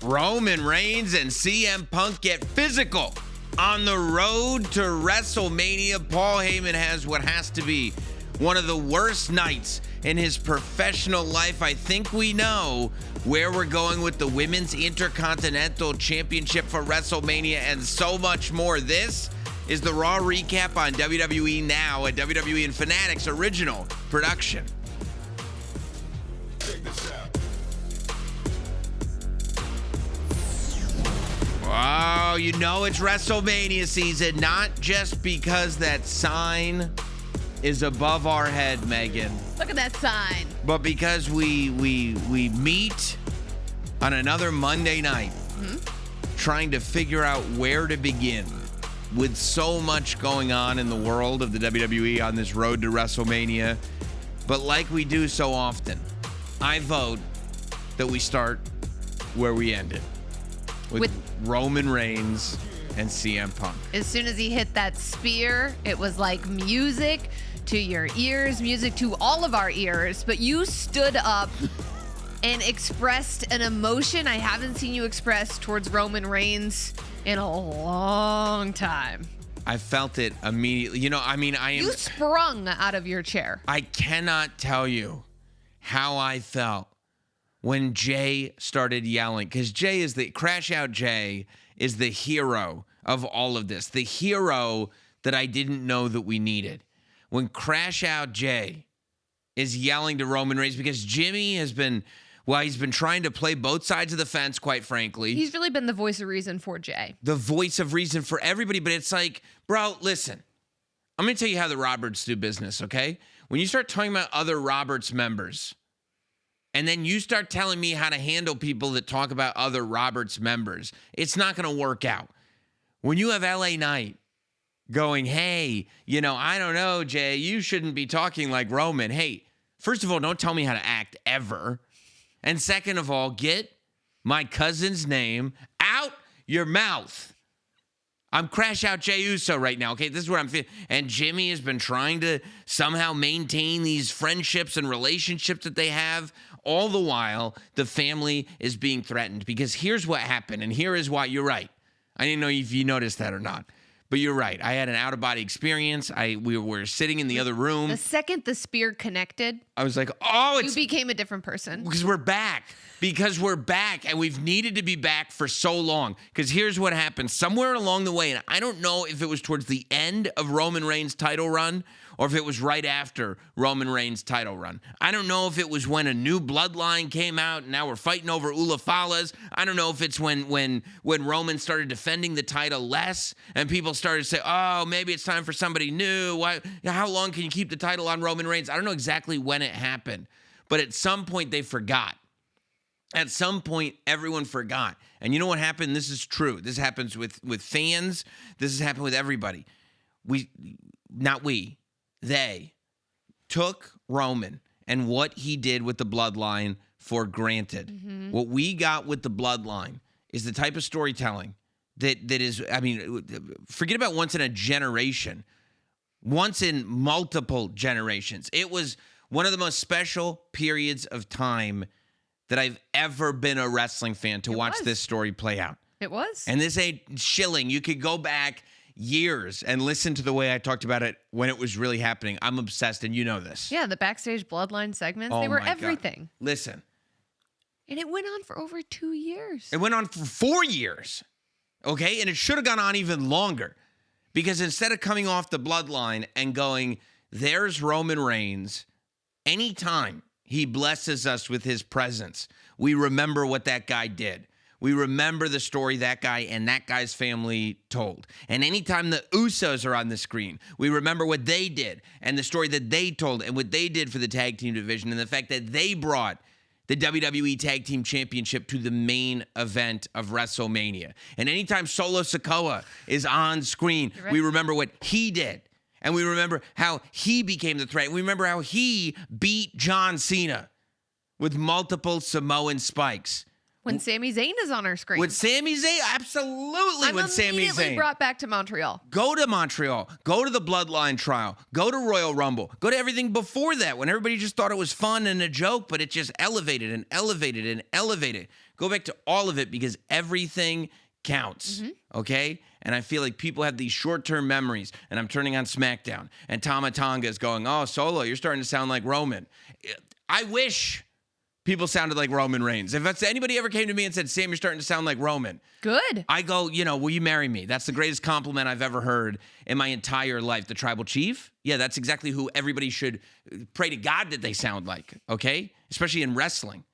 Roman Reigns and CM Punk get physical on the road to WrestleMania. Paul Heyman has what has to be one of the worst nights in his professional life. I think we know where we're going with the Women's Intercontinental Championship for WrestleMania and so much more. This is the Raw recap on WWE Now, a WWE and Fanatics original production. Oh, you know it's WrestleMania season, not just because that sign is above our head, Megan. Look at that sign. But because we meet on another Monday night, trying to figure out where to begin with so much going on in the world of the WWE on this road to WrestleMania. But like we do so often, I vote that we start where we ended. With Roman Reigns and CM Punk. As soon as he hit that spear, it was like music to your ears, music to all of our ears. But you stood up and expressed an emotion I haven't seen you express towards Roman Reigns in a long time. I felt it immediately. You know, I mean, You sprung out of your chair. I cannot tell you how I felt when Jay started yelling, because Jay is Crash Out Jay is the hero of all of this, the hero that I didn't know that we needed. When Crash Out Jay is yelling to Roman Reigns, because Jimmy has been, he's been trying to play both sides of the fence, quite frankly. He's really been the voice of reason for Jay. The voice of reason for everybody, but it's like, bro, listen, I'm going to tell you how the Roberts do business, okay? When you start talking about other Roberts members, and then you start telling me how to handle people that talk about other Roberts members, it's not going to work out. When you have LA Knight going, hey, you know, I don't know, Jay, you shouldn't be talking like Roman. Hey, first of all, don't tell me how to act ever. And second of all, get my cousin's name out your mouth. I'm Crash Out Jey Uso right now, okay? This is where I'm feeling. And Jimmy has been trying to somehow maintain these friendships and relationships that they have. All the while, the family is being threatened. Because here's what happened, and here is why you're right. I didn't know if you noticed that or not. But you're right. I had an out-of-body experience. We were sitting in the other room. The second the spear connected, I was like, oh, you became a different person. Because we're back. And we've needed to be back for so long. Because here's what happened. Somewhere along the way, and I don't know if it was towards the end of Roman Reigns' title run or if it was right after Roman Reigns' title run. I don't know if it was when a new bloodline came out and now we're fighting over Ulafalas. I don't know if it's when Roman started defending the title less and people started to say, oh, maybe it's time for somebody new. How long can you keep the title on Roman Reigns? I don't know exactly when it happened, but at some point they forgot. At some point, everyone forgot. And you know what happened? This is true. This happens with fans. This has happened with everybody. They took Roman and what he did with the bloodline for granted. Mm-hmm. What we got with the bloodline is the type of storytelling that is, I mean, forget about once in a generation, once in multiple generations. It was one of the most special periods of time that I've ever been a wrestling fan to watch this story play out. It was. And this ain't shilling. You could go back years and listen to the way I talked about it when it was really happening. I'm obsessed, and you know this. Yeah, the backstage bloodline segments, they were everything. God. Listen. And it went on for over 2 years. It went on for 4 years, okay? And it should have gone on even longer because instead of coming off the bloodline and going, there's Roman Reigns, anytime he blesses us with his presence, we remember what that guy did. We remember the story that guy and that guy's family told. And anytime the Usos are on the screen, we remember what they did and the story that they told and what they did for the tag team division and the fact that they brought the WWE Tag Team Championship to the main event of WrestleMania. And anytime Solo Sikoa is on screen, we remember what he did. And we remember how he became the threat. We remember how he beat John Cena with multiple Samoan spikes. When Sami Zayn is on our screen. With Sami Zayn, absolutely. With Sami Zayn. Immediately brought back to Montreal. Go to Montreal. Go to the Bloodline trial. Go to Royal Rumble. Go to everything before that when everybody just thought it was fun and a joke, but it just elevated and elevated and elevated. Go back to all of it because everything counts, okay? And I feel like people have these short-term memories, and I'm turning on SmackDown, and Tama Tonga is going, oh, Solo, you're starting to sound like Roman. I wish people sounded like Roman Reigns. If that's, anybody ever came to me and said, Sam, you're starting to sound like Roman. Good. I go, will you marry me? That's the greatest compliment I've ever heard in my entire life. The tribal chief? Yeah, that's exactly who everybody should pray to God that they sound like, okay? Especially in wrestling.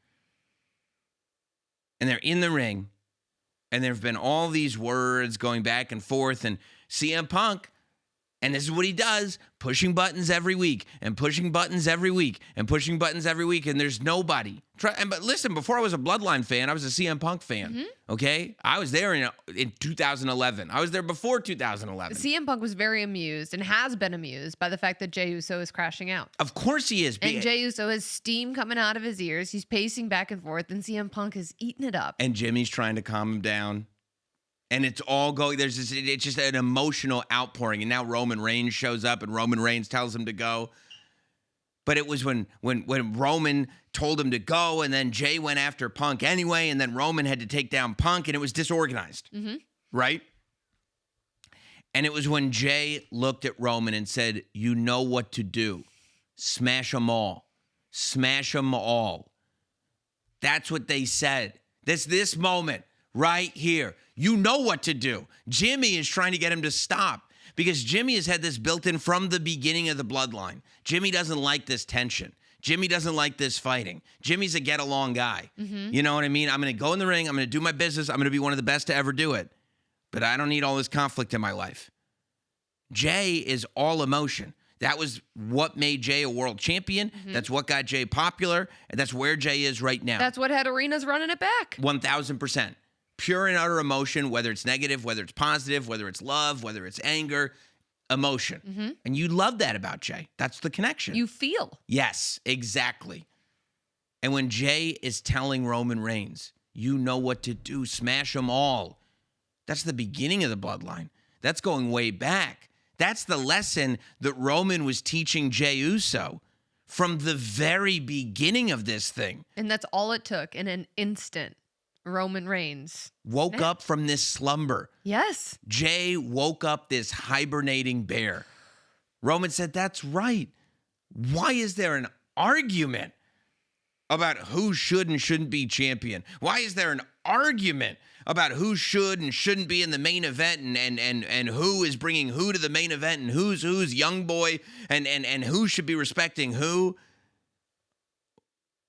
And they're in the ring, and there have been all these words going back and forth, and CM Punk, and this is what he does, pushing buttons every week, and pushing buttons every week, and pushing buttons every week, and there's nobody. But listen, before I was a Bloodline fan, I was a CM Punk fan, okay? I was there in 2011. I was there before 2011. CM Punk was very amused and has been amused by the fact that Jey Uso is crashing out. Of course he is. And Jey Uso has steam coming out of his ears. He's pacing back and forth, and CM Punk is eating it up. And Jimmy's trying to calm him down. And it's all going, it's just an emotional outpouring. And now Roman Reigns shows up and Roman Reigns tells him to go. But it was when Roman told him to go and then Jey went after Punk anyway. And then Roman had to take down Punk and it was disorganized. Right? And it was when Jey looked at Roman and said, you know what to do. Smash them all. Smash them all. That's what they said. This moment right here. You know what to do. Jimmy is trying to get him to stop because Jimmy has had this built in from the beginning of the bloodline. Jimmy doesn't like this tension. Jimmy doesn't like this fighting. Jimmy's a get-along guy. You know what I mean? I'm going to go in the ring. I'm going to do my business. I'm going to be one of the best to ever do it. But I don't need all this conflict in my life. Jey is all emotion. That was what made Jey a world champion. That's what got Jey popular. And that's where Jey is right now. That's what had arenas running it back. 1,000%. Pure and utter emotion, whether it's negative, whether it's positive, whether it's love, whether it's anger, emotion. And you love that about Jey. That's the connection. You feel. Yes, exactly. And when Jey is telling Roman Reigns, you know what to do, smash them all. That's the beginning of the bloodline. That's going way back. That's the lesson that Roman was teaching Jey Uso from the very beginning of this thing. And that's all it took in an instant. Roman Reigns woke up from this slumber. Yes. Jey woke up this hibernating bear. Roman said, that's right. Why is there an argument about who should and shouldn't be champion? Why is there an argument about who should and shouldn't be in the main event and who is bringing who to the main event and who's young boy and who should be respecting who?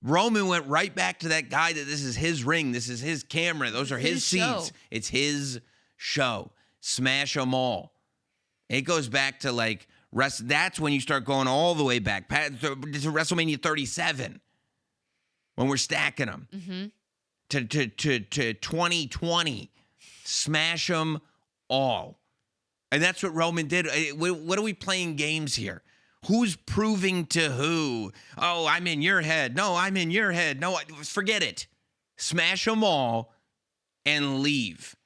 Roman went right back to that guy that this is his ring. This is his camera. Those are his seats. It's his show. Smash them all. It goes back to like, that's when you start going all the way back to WrestleMania 37 when we're stacking them to 2020. Smash them all. And that's what Roman did. What are we playing games here? Who's proving to who? Oh, I'm in your head. No, I'm in your head. No, forget it. Smash them all and leave.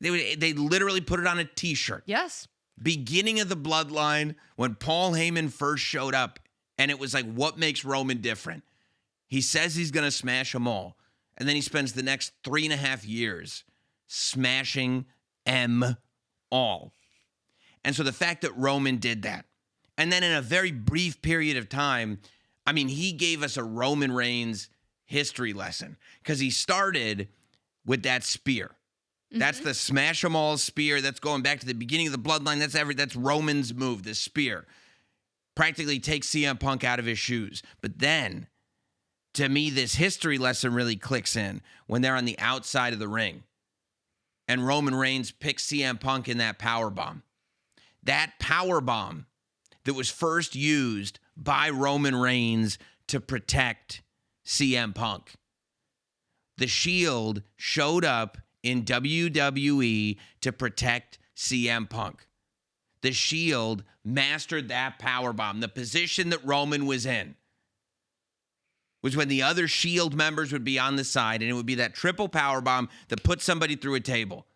They literally put it on a T-shirt. Yes. Beginning of the bloodline, when Paul Heyman first showed up, and it was like, what makes Roman different? He says he's going to smash them all. And then he spends the next 3.5 years smashing them all. And so the fact that Roman did that, and then in a very brief period of time, I mean, he gave us a Roman Reigns history lesson because he started with that spear. That's the smash 'em all spear. That's going back to the beginning of the bloodline. That's Roman's move, the spear. Practically takes CM Punk out of his shoes. But then, to me, this history lesson really clicks in when they're on the outside of the ring. And Roman Reigns picks CM Punk in that powerbomb. That powerbomb that was first used by Roman Reigns to protect CM Punk. The Shield showed up in WWE to protect CM Punk. The Shield mastered that powerbomb. The position that Roman was in was when the other Shield members would be on the side, and it would be that triple powerbomb that put somebody through a table.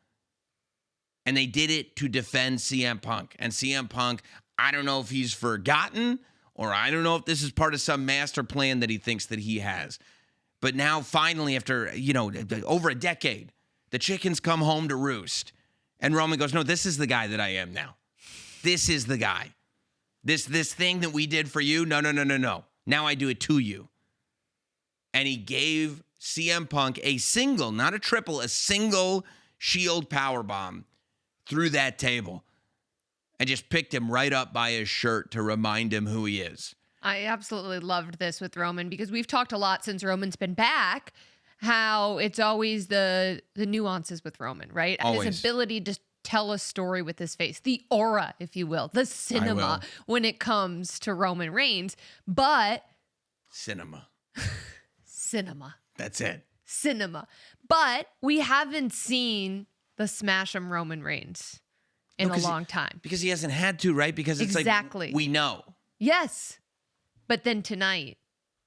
And they did it to defend CM Punk. And CM Punk, I don't know if he's forgotten or I don't know if this is part of some master plan that he thinks that he has. But now finally, after, over a decade, the chickens come home to roost. And Roman goes, no, this is the guy that I am now. This is the guy. This thing that we did for you, no. Now I do it to you. And he gave CM Punk a single, not a triple, a single Shield powerbomb through that table. And just picked him right up by his shirt to remind him who he is. I absolutely loved this with Roman because we've talked a lot since Roman's been back, how it's always the nuances with Roman, right? Always. His ability to tell a story with his face, the aura, if you will, the cinema when it comes to Roman Reigns. But Cinema. That's it. Cinema. But we haven't seen the smash 'em Roman Reigns in a long time. Because he hasn't had to, right? Because it's Exactly. like, we know. Yes. But then tonight,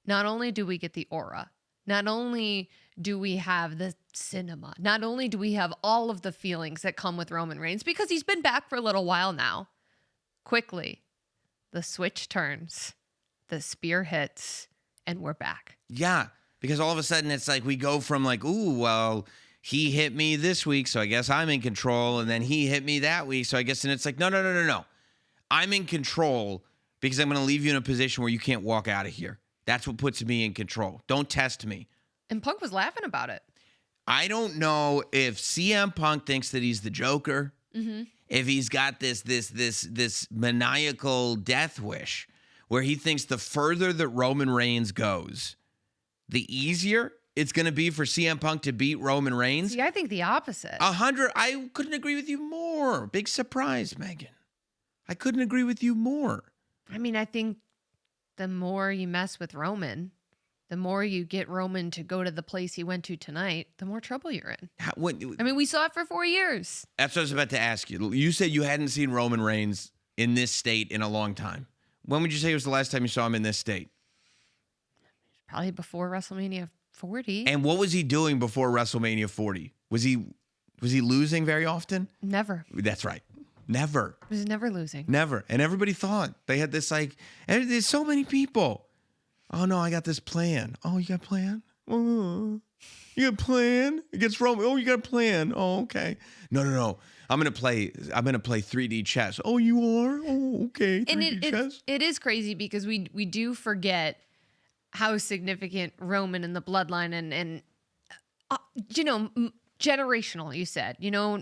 not only do we get the aura, not only do we have the cinema, not only do we have all of the feelings that come with Roman Reigns, because he's been back for a little while now. Quickly, the switch turns, the spear hits, and we're back. Yeah. Because all of a sudden it's like we go from like, ooh, well, he hit me this week, so I guess I'm in control. And then he hit me that week, so I guess, and it's like, no. I'm in control because I'm going to leave you in a position where you can't walk out of here. That's what puts me in control. Don't test me. And Punk was laughing about it. I don't know if CM Punk thinks that he's the Joker, if he's got this maniacal death wish where he thinks the further that Roman Reigns goes, the easier it's going to be for CM Punk to beat Roman Reigns. See, I think the opposite. 100. I couldn't agree with you more. Big surprise, Megan. I couldn't agree with you more. I mean, I think the more you mess with Roman, the more you get Roman to go to the place he went to tonight, the more trouble you're in. I mean, we saw it for 4 years. That's what I was about to ask you. You said you hadn't seen Roman Reigns in this state in a long time. When would you say was the last time you saw him in this state? Probably before WrestleMania 40. And what was he doing before WrestleMania 40? Was he losing very often? Never. That's right. Never. He was never losing. Never. And everybody thought they had this and there's so many people. Oh no, I got this plan. Oh, you got a plan? Oh, you got a plan against Roman? Oh, you got a plan? Oh, okay. No. I'm gonna play 3D chess. Oh, you are? Oh, okay. 3D chess. It is crazy because we do forget how significant Roman and the bloodline and generational, you said,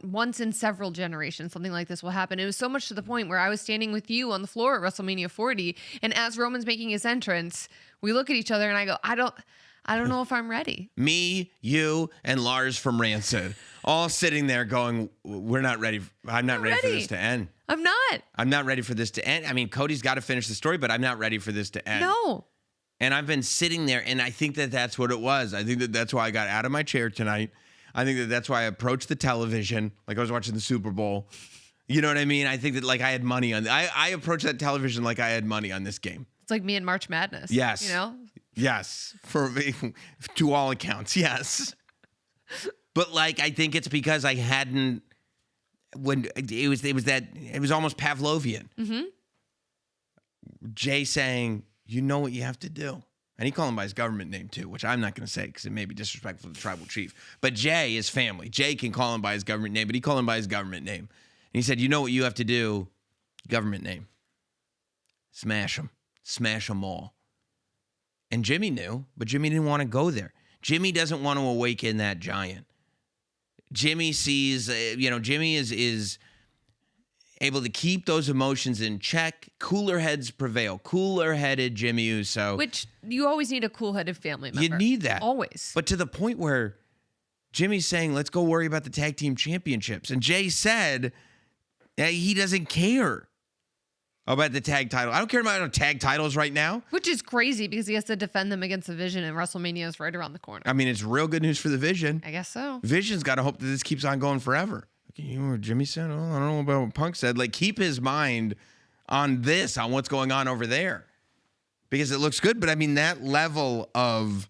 once in several generations, something like this will happen. It was so much to the point where I was standing with you on the floor at WrestleMania 40. And as Roman's making his entrance, we look at each other and I go, I don't know if I'm ready. Me, you, and Lars from Rancid all sitting there going, we're not ready. I'm not ready for this to end. I'm not. I'm not ready for this to end. I mean, Cody's got to finish the story, but I'm not ready for this to end. No. And I've been sitting there, and I think that that's what it was. I think that that's why I got out of my chair tonight. I think that that's why I approached the television like I was watching the Super Bowl. You know what I mean? I think that like I had money on. I approached that television like I had money on this game. It's like me and March Madness. Yes. Yes. To all accounts, yes. But like I think it's because I hadn't. When it was almost Pavlovian. Mm-hmm. Jay saying, you know what you have to do. And he called him by his government name, too, which I'm not going to say because it may be disrespectful to the tribal chief. But Jay is family. Jay can call him by his government name, but he called him by his government name. And he said, you know what you have to do? Government name. Smash them. Smash them all. And Jimmy knew, but Jimmy didn't want to go there. Jimmy doesn't want to awaken that giant. Jimmy sees, Jimmy is able to keep those emotions in check. Cooler heads prevail. Cooler-headed Jimmy Uso. Which you always need a cool-headed family member. You need that. Always. But to the point where Jimmy's saying, let's go worry about the tag team championships. And Jay said that he doesn't care about the tag title. I don't care about tag titles right now. Which is crazy because he has to defend them against the Vision and WrestleMania is right around the corner. I mean, it's real good news for the Vision. I guess so. Vision's got to hope that this keeps on going forever. You know what Jimmy said? Oh, I don't know about what Punk said. Like, keep his mind on what's going on over there. Because it looks good, but I mean, that level of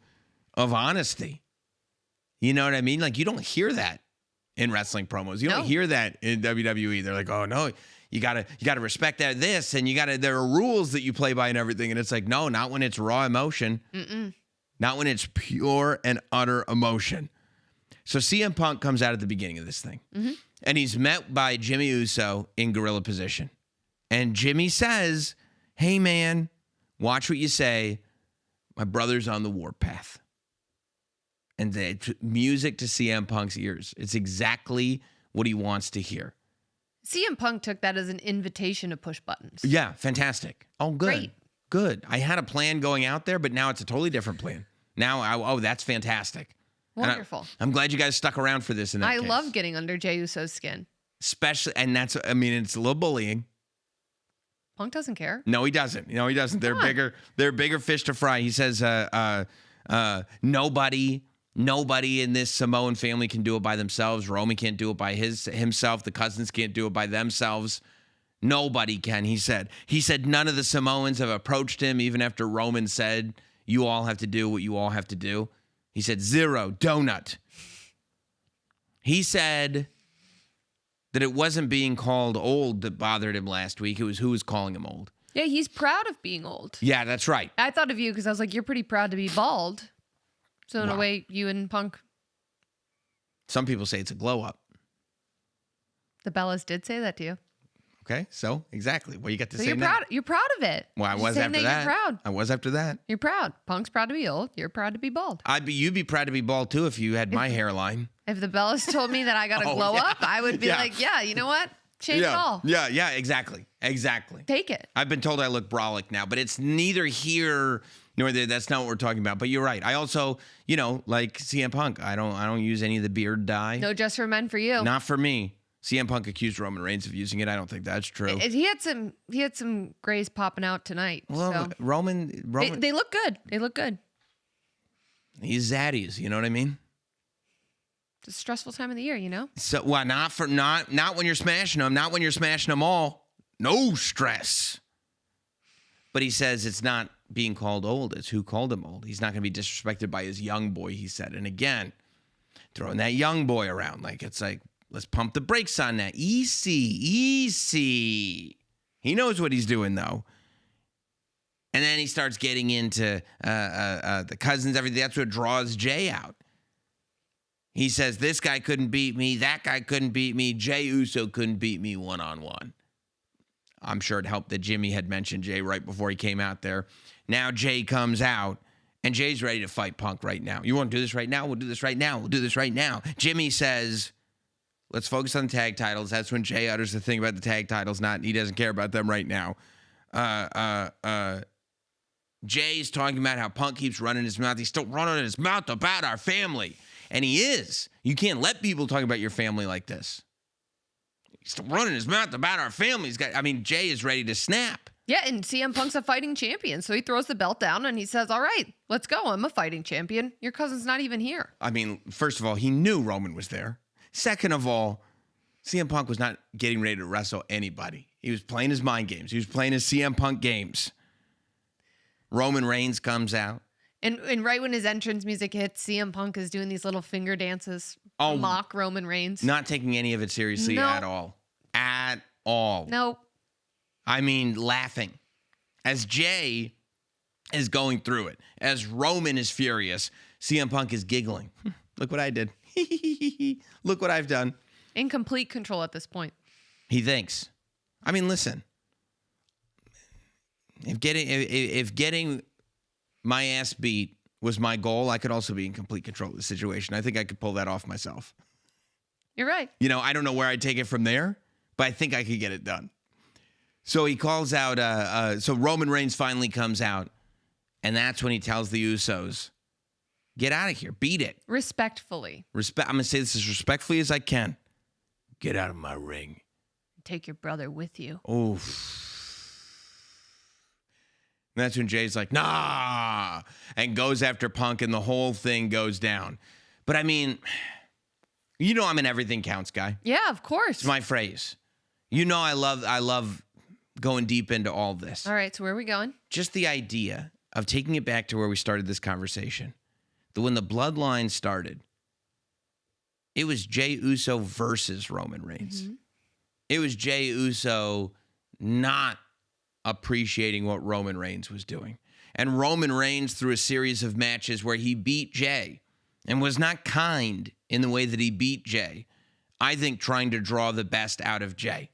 honesty. You know what I mean? Like, you don't hear that in wrestling promos. You don't hear that in WWE. They're like, oh, no, you gotta respect this, and there are rules that you play by and everything. And it's like, no, not when it's raw emotion. not when it's pure and utter emotion. So CM Punk comes out at the beginning of this thing, and he's met by Jimmy Uso in gorilla position. And Jimmy says, hey, man, watch what you say. My brother's on the warpath. And the music to CM Punk's ears. It's exactly what he wants to hear. CM Punk took that as an invitation to push buttons. Yeah, fantastic. Oh, good. Great. Good. I had a plan going out there, but now it's a totally different plan. Now, that's fantastic. And Wonderful. I'm glad you guys stuck around for this. In that I case. love getting under Jey Uso's skin. Especially, and it's a little bullying. Punk doesn't care. No, he doesn't. No, he doesn't. They're bigger. They're bigger fish to fry. He says, nobody in this Samoan family can do it by themselves. Roman can't do it by himself. The cousins can't do it by themselves. Nobody can, he said. He said none of the Samoans have approached him, even after Roman said, you all have to do what you all have to do. He said, zero, donut. He said that it wasn't being called old that bothered him last week. It was who was calling him old. Yeah, he's proud of being old. Yeah, that's right. I thought of you because I was like, you're pretty proud to be bald. So in a Wow. way, you and Punk, Some people say it's a glow up. the Bellas did say that to you. Okay, so exactly. Well, you got to So say you're now. proud. You're proud of it. Well, I You're was saying after that. You're proud. I was after that. You're proud. Punk's proud to be old. You're proud to be bald. You'd be proud to be bald too if you had my hairline. If the Bellas told me that I got to Oh, glow yeah. up, I would be Yeah. like, yeah, you know what? Change it all. Yeah, exactly. Take it. I've been told I look brolic now, but it's neither here nor there. That's not what we're talking about. But you're right. I also, like CM Punk, I don't use any of the beard dye. No Just for Men for you. Not for me. CM Punk accused Roman Reigns of using it. I don't think that's true. He had some grays popping out tonight. Well, so. Roman, They look good. They look good. he's zaddies. You know what I mean? It's a stressful time of the year, you know? So, well, not when you're smashing them. Not when you're smashing them all. No stress. But he says it's not being called old. It's who called him old. He's not going to be disrespected by his young boy, he said. And again, throwing that young boy around. It's like, let's pump the brakes on that. Easy. He knows what he's doing, though. And then he starts getting into the cousins, everything. That's what draws Jay out. He says, this guy couldn't beat me. That guy couldn't beat me. Jey Uso couldn't beat me one-on-one. I'm sure it helped that Jimmy had mentioned Jay right before he came out there. Now Jay comes out, and Jay's ready to fight Punk right now. You want to do this right now? We'll do this right now. We'll do this right now. Jimmy says, let's focus on the tag titles. That's when Jay utters the thing about the tag titles. He doesn't care about them right now. Jay's talking about how Punk keeps running his mouth. He's still running his mouth about our family. And he is. You can't let people talk about your family like this. He's still running his mouth about our family. Jay is ready to snap. Yeah, and CM Punk's a fighting champion. So he throws the belt down and he says, all right, let's go. I'm a fighting champion. Your cousin's not even here. First of all, he knew Roman was there. Second of all, CM Punk was not getting ready to wrestle anybody. He was playing his mind games. He was playing his CM Punk games. Roman Reigns comes out. And right when his entrance music hits, CM Punk is doing these little finger dances, mock Roman Reigns. Not taking any of it seriously at all. At all. No. Laughing. As Jay is going through it, as Roman is furious, CM Punk is giggling. Look what I did. Look what I've done. In complete control at this point. He thinks. Listen. If getting my ass beat was my goal, I could also be in complete control of the situation. I think I could pull that off myself. You're right. I don't know where I'd take it from there, but I think I could get it done. So he calls out, so Roman Reigns finally comes out, and that's when he tells the Usos, get out of here, beat it. Respectfully. I'm going to say this as respectfully as I can. Get out of my ring. Take your brother with you. Oof. And that's when Jay's like, nah, and goes after Punk, and the whole thing goes down. But I'm an everything counts guy. Yeah, of course. It's my phrase. I love going deep into all this. All right, so where are we going? Just the idea of taking it back to where we started this conversation. That when the bloodline started, it was Jey Uso versus Roman Reigns. Mm-hmm. It was Jey Uso not appreciating what Roman Reigns was doing. And Roman Reigns through a series of matches where he beat Jay and was not kind in the way that he beat Jay. I think trying to draw the best out of Jay.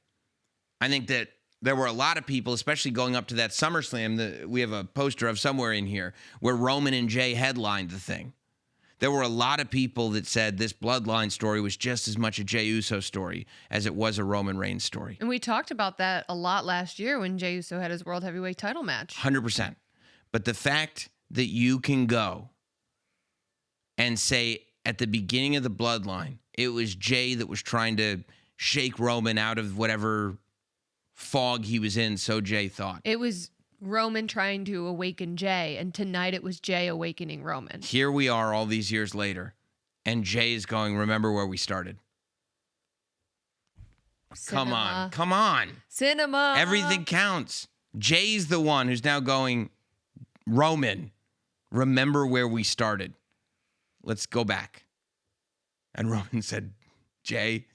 I think that there were a lot of people, especially going up to that SummerSlam that we have a poster of somewhere in here, where Roman and Jay headlined the thing. There were a lot of people that said this bloodline story was just as much a Jey Uso story as it was a Roman Reigns story. And we talked about that a lot last year when Jey Uso had his World Heavyweight title match. 100%. But the fact that you can go and say at the beginning of the bloodline, it was Jay that was trying to shake Roman out of whatever fog he was in, so Jay thought. It was Roman trying to awaken Jay, and tonight it was Jay awakening Roman. Here we are all these years later, and Jay is going, remember where we started. Cinema. Come on. Cinema. Everything counts. Jay's the one who's now going, Roman, remember where we started. Let's go back. And Roman said, Jay,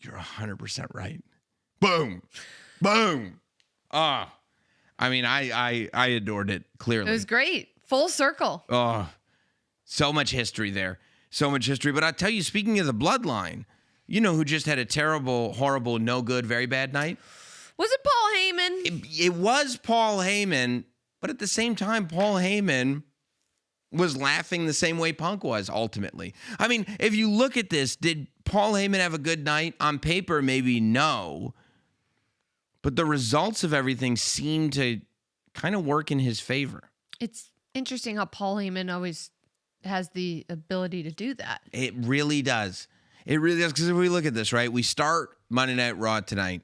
you're 100% right. Boom. Boom. I mean, I adored it, clearly. It was great. Full circle. Oh, so much history there. So much history. But I'll tell you, speaking of the bloodline, you know who just had a terrible, horrible, no good, very bad night? Was it Paul Heyman? It was Paul Heyman, but at the same time, Paul Heyman was laughing the same way Punk was, ultimately. I mean, if you look at this, did Paul Heyman have a good night? On paper, maybe no. But the results of everything seem to kind of work in his favor. It's interesting how Paul Heyman always has the ability to do that. It really does. It really does. Because if we look at this, right, we start Monday Night Raw tonight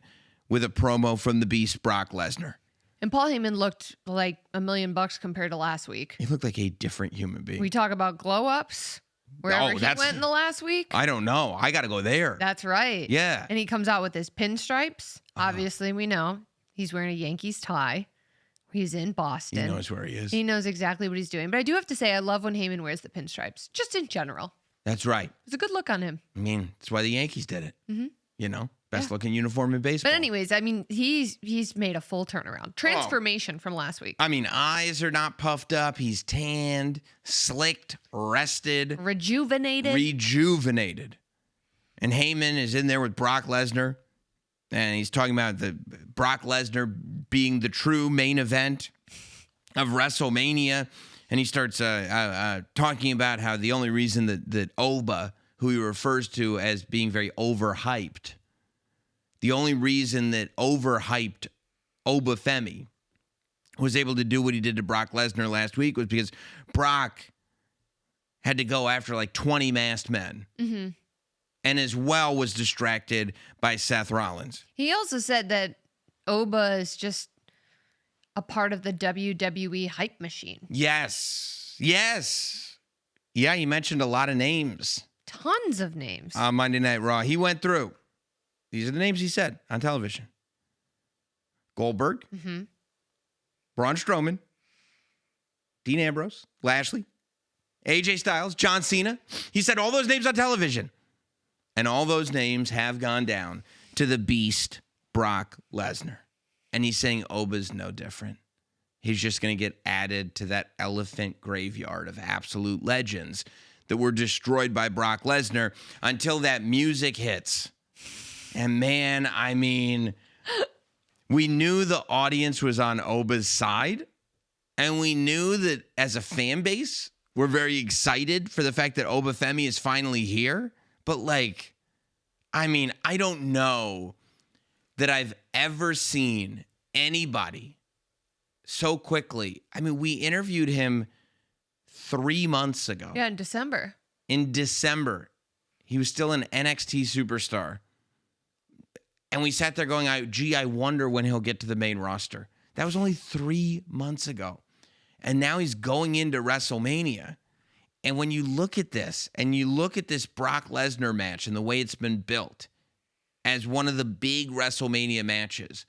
with a promo from the Beast, Brock Lesnar. And Paul Heyman looked like $1 million compared to last week. He looked like a different human being. We talk about glow ups wherever he went in the last week. I don't know. I got to go there. That's right. Yeah. And he comes out with his pinstripes. Obviously, we know he's wearing a Yankees tie. He's in Boston. He knows where he is. He knows exactly what he's doing. But I do have to say, I love when Heyman wears the pinstripes, just in general. That's right. It's a good look on him. I mean, that's why the Yankees did it. Mm-hmm. You know, best looking uniform in baseball. But anyways, I mean, he's made a full turnaround. Transformation from last week. I mean, eyes are not puffed up. He's tanned, slicked, rested. Rejuvenated. And Heyman is in there with Brock Lesnar. And he's talking about the Brock Lesnar being the true main event of WrestleMania. And he starts talking about how the only reason that Oba, who he refers to as being very overhyped, the only reason that overhyped Oba Femi was able to do what he did to Brock Lesnar last week was because Brock had to go after like 20 masked men. Mm-hmm. And as well was distracted by Seth Rollins. He also said that Oba is just a part of the WWE hype machine. Yes. Yeah, he mentioned a lot of names. Tons of names. On Monday Night Raw. He went through. These are the names he said on television. Goldberg. Mm-hmm. Braun Strowman. Dean Ambrose. Lashley. AJ Styles. John Cena. He said all those names on television. And all those names have gone down to the Beast, Brock Lesnar. And he's saying Oba's no different. He's just going to get added to that elephant graveyard of absolute legends that were destroyed by Brock Lesnar until that music hits. And man, I mean, we knew the audience was on Oba's side. And we knew that as a fan base, we're very excited for the fact that Oba Femi is finally here. But like, I mean, I don't know that I've ever seen anybody so quickly. I mean, we interviewed him 3 months ago. Yeah, in December. In December. He was still an NXT superstar. And we sat there going, I wonder when he'll get to the main roster. That was only 3 months ago. And now he's going into WrestleMania. And when you look at this, and you look at this Brock Lesnar match and the way it's been built as one of the big WrestleMania matches,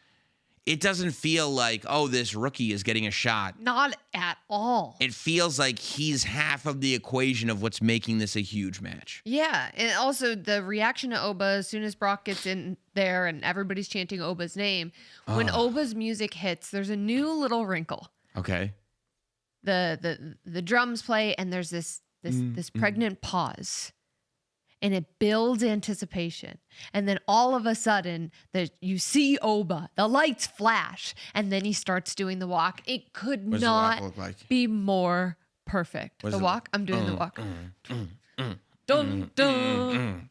it doesn't feel like, oh, this rookie is getting a shot. Not at all. It feels like he's half of the equation of what's making this a huge match. Yeah, and also the reaction to Oba as soon as Brock gets in there and everybody's chanting Oba's name. When Oba's music hits, there's a new little wrinkle. Okay. the drums play, and there's this pregnant pause, and it builds anticipation, and then all of a sudden you see Oba, the lights flash, and then he starts doing the walk. It could What does the walk not look like? be more perfect. What The does it walk, I'm doing the walk. Dun dun.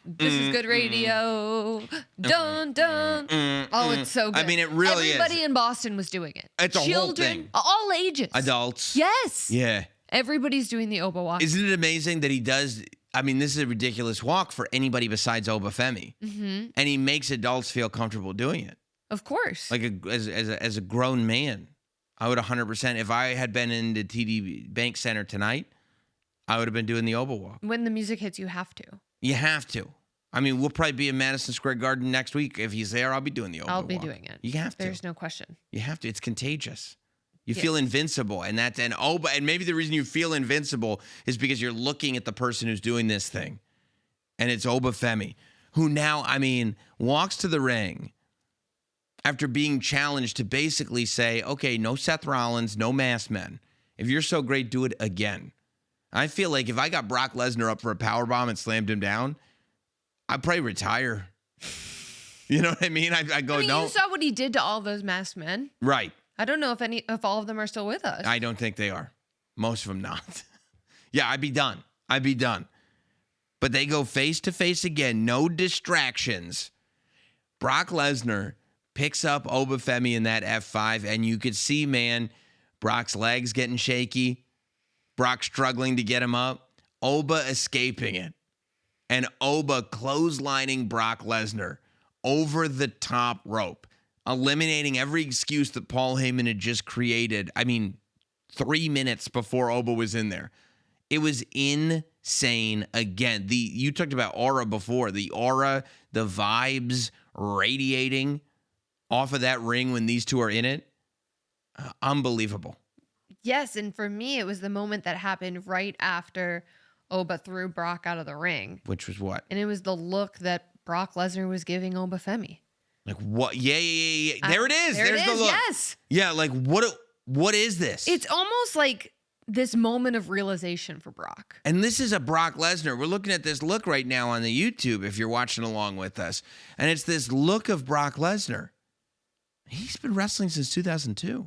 This is good radio. Dun dun. Oh, it's so good. I mean, it really Everybody is. in Boston was doing it. It's a whole Children, thing. all ages. Adults. Yes. Yeah. Everybody's doing the Oba walk. Isn't it amazing that he does? I mean, this is a ridiculous walk for anybody besides Obafemi. Mm-hmm. And he makes adults feel comfortable doing it. Of course. Like as a grown man, I would 100%. If I had been in the TD Bank Center tonight, I would have been doing the Oba walk. When the music hits, you have to. You have to. I mean, we'll probably be in Madison Square Garden next week. If he's there, I'll be doing the Oba walk. I'll be doing it. You have to. There's no question. You have to. It's contagious. You Yes. feel invincible, and Oba. And maybe the reason you feel invincible is because you're looking at the person who's doing this thing, and it's Obafemi, who now, I mean, walks to the ring after being challenged to basically say, okay, no Seth Rollins, no masked men. If you're so great, do it again. I feel like if I got Brock Lesnar up for a powerbomb and slammed him down, I'd probably retire. You know what I mean? I go, no. You saw what he did to all those masked men. Right. I don't know if all of them are still with us. I don't think they are. Most of them not. Yeah, I'd be done. I'd be done. But they go face to face again. No distractions. Brock Lesnar picks up Obafemi in that F5, and you could see, man, Brock's legs getting shaky. Brock struggling to get him up. Oba escaping it. And Oba clotheslining Brock Lesnar over the top rope, eliminating every excuse that Paul Heyman had just created. I mean, 3 minutes before Oba was in there. It was insane again. You talked about aura before. The aura, the vibes radiating off of that ring when these two are in it. Unbelievable. Yes, and for me, it was the moment that happened right after Oba threw Brock out of the ring. Which was what? And it was the look that Brock Lesnar was giving Obafemi. Like what? Yeah. There it is. There's the look. Yes. Yeah, like what is this? It's almost like this moment of realization for Brock. And this is a Brock Lesnar. We're looking at this look right now on the YouTube if you're watching along with us. And it's this look of Brock Lesnar. He's been wrestling since 2002. Mm-hmm.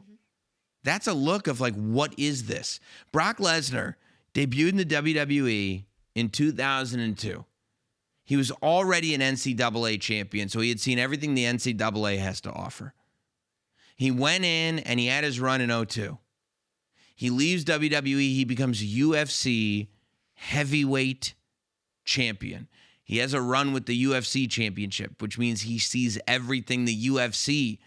That's a look of like, what is this? Brock Lesnar debuted in the WWE in 2002. He was already an NCAA champion, so he had seen everything the NCAA has to offer. He went in and he had his run in 2002. He leaves WWE. He becomes UFC heavyweight champion. He has a run with the UFC championship, which means he sees everything the UFC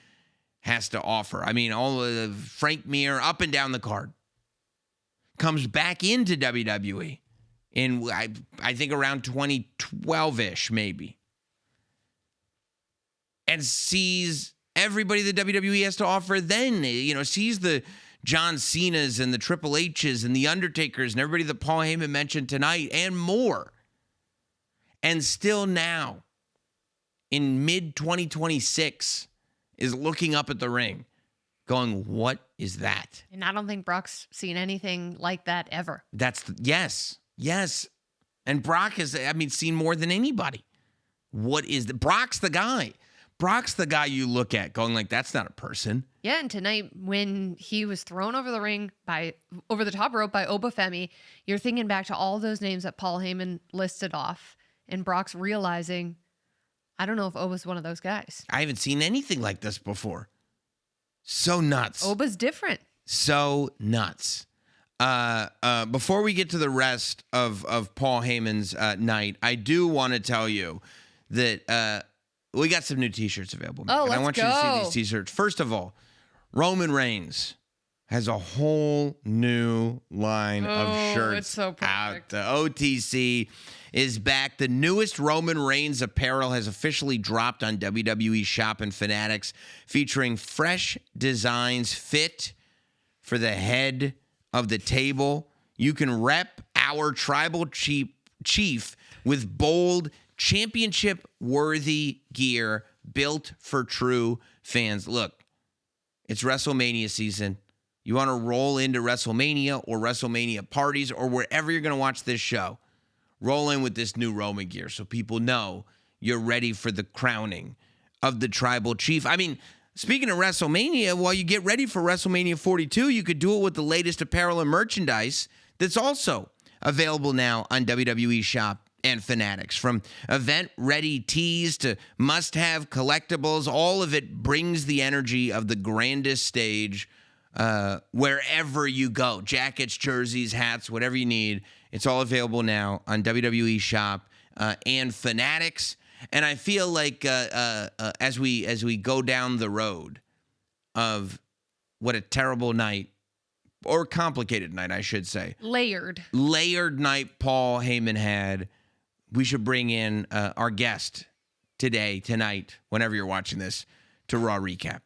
has to offer. I mean, all of Frank Mir up and down the card. Comes back into WWE in, I think, around 2012-ish, maybe. And sees everybody the WWE has to offer then. You know, sees the John Cena's and the Triple H's and the Undertakers and everybody that Paul Heyman mentioned tonight and more. And still now, in mid-2026, is looking up at the ring, going, what is that? And I don't think Brock's seen anything like that ever. Yes. And Brock has, seen more than anybody. What is that? Brock's the guy. Brock's the guy you look at going like, that's not a person. Yeah, and tonight when he was thrown over the top rope by Obafemi, you're thinking back to all those names that Paul Heyman listed off, and Brock's realizing, I don't know if Oba's one of those guys. I haven't seen anything like this before. So nuts. Oba's different. So nuts. Before we get to the rest of Paul Heyman's night, I do want to tell you that we got some new T-shirts available. Oh, and I want you to see go. these T-shirts. First of all, Roman Reigns has a whole new line of shirts it's so out. perfect. The OTC is back. The newest Roman Reigns apparel has officially dropped on WWE Shop and Fanatics, featuring fresh designs fit for the head of the table. You can rep our tribal chief with bold, championship-worthy gear built for true fans. Look, it's WrestleMania season. you want to roll into WrestleMania or WrestleMania parties or wherever you're going to watch this show, roll in with this new Roman gear so people know you're ready for the crowning of the tribal chief. I mean, speaking of WrestleMania, while you get ready for WrestleMania 42, you could do it with the latest apparel and merchandise that's also available now on WWE Shop and Fanatics. From event-ready tees to must-have collectibles, all of it brings the energy of the grandest stage wherever you go. Jackets, jerseys, hats, whatever you need. It's all available now on WWE Shop and Fanatics. And I feel like as we go down the road of what a terrible night, or complicated night, I should say. Layered night Paul Heyman had, we should bring in our guest tonight, whenever you're watching this, to Raw Recap.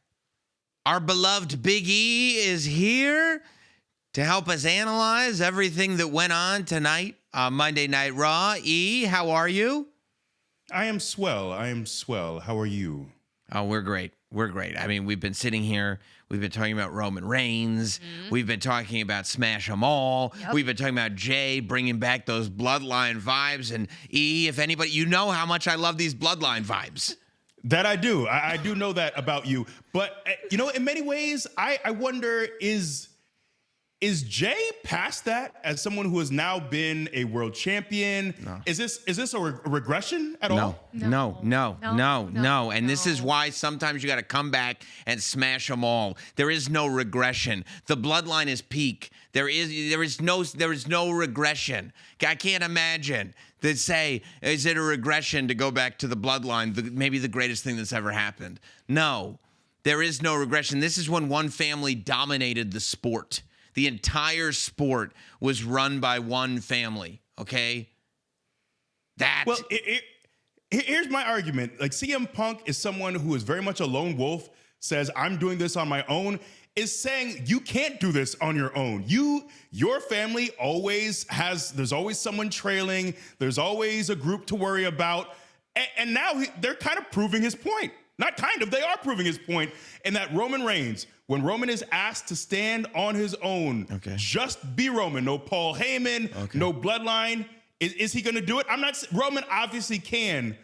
Our beloved Big E is here to help us analyze everything that went on tonight on Monday Night Raw. E, how are you? I am swell. How are you? Oh, we're great. I mean, we've been sitting here. We've been talking about Roman Reigns. Mm-hmm. We've been talking about Smash 'Em All. Yep. We've been talking about Jay bringing back those Bloodline vibes. And E, if anybody, you know how much I love these Bloodline vibes. That I do. I do know that about you. But, in many ways, I wonder, is Jay past that as someone who has now been a world champion? No. Is this a regression at all? No. And this is why sometimes you got to come back and smash them all. There is no regression. The bloodline is peak. There is no regression. I can't imagine that say, is it a regression to go back to the bloodline, maybe the greatest thing that's ever happened? No, there is no regression. This is when one family dominated the sport. The entire sport was run by one family, okay? Well, here's my argument. Like, CM Punk is someone who is very much a lone wolf, says, I'm doing this on my own, is saying you can't do this on your own. Your family there's always someone trailing. There's always a group to worry about. And now they're kind of proving his point. Not kind of, they are proving his point in that Roman Reigns, when Roman is asked to stand on his own, just be Roman, no Paul Heyman, no bloodline, is he going to do it? Roman obviously can,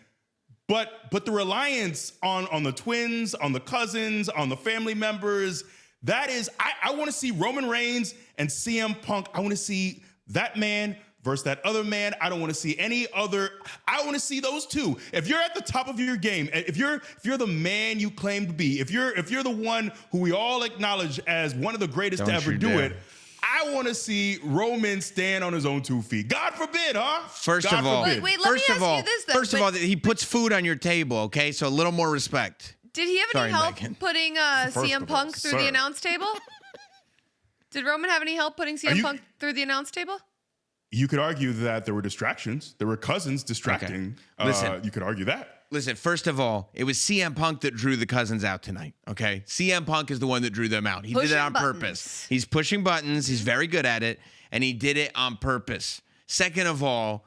but the reliance on the twins, on the cousins, on the family members, that is, I want to see Roman Reigns and CM Punk. I want to see that man versus that other man. I don't want to see any other. I want to see those two. If you're at the top of your game, if you're the man you claim to be, if you're the one who we all acknowledge as one of the greatest to ever do it, I want to see Roman stand on his own 2 feet. God forbid, huh? First of all, let me ask you this, though. First of all, he puts food on your table, okay? So a little more respect. Did he have any help putting CM Punk through the announce table? Did Roman have any help putting CM Punk through the announce table? You could argue that there were distractions. There were cousins distracting. Okay. Listen, you could argue that. Listen, first of all, it was CM Punk that drew the cousins out tonight, okay? CM Punk is the one that drew them out. He did it on purpose. He's pushing buttons. He's very good at it, and he did it on purpose. Second of all,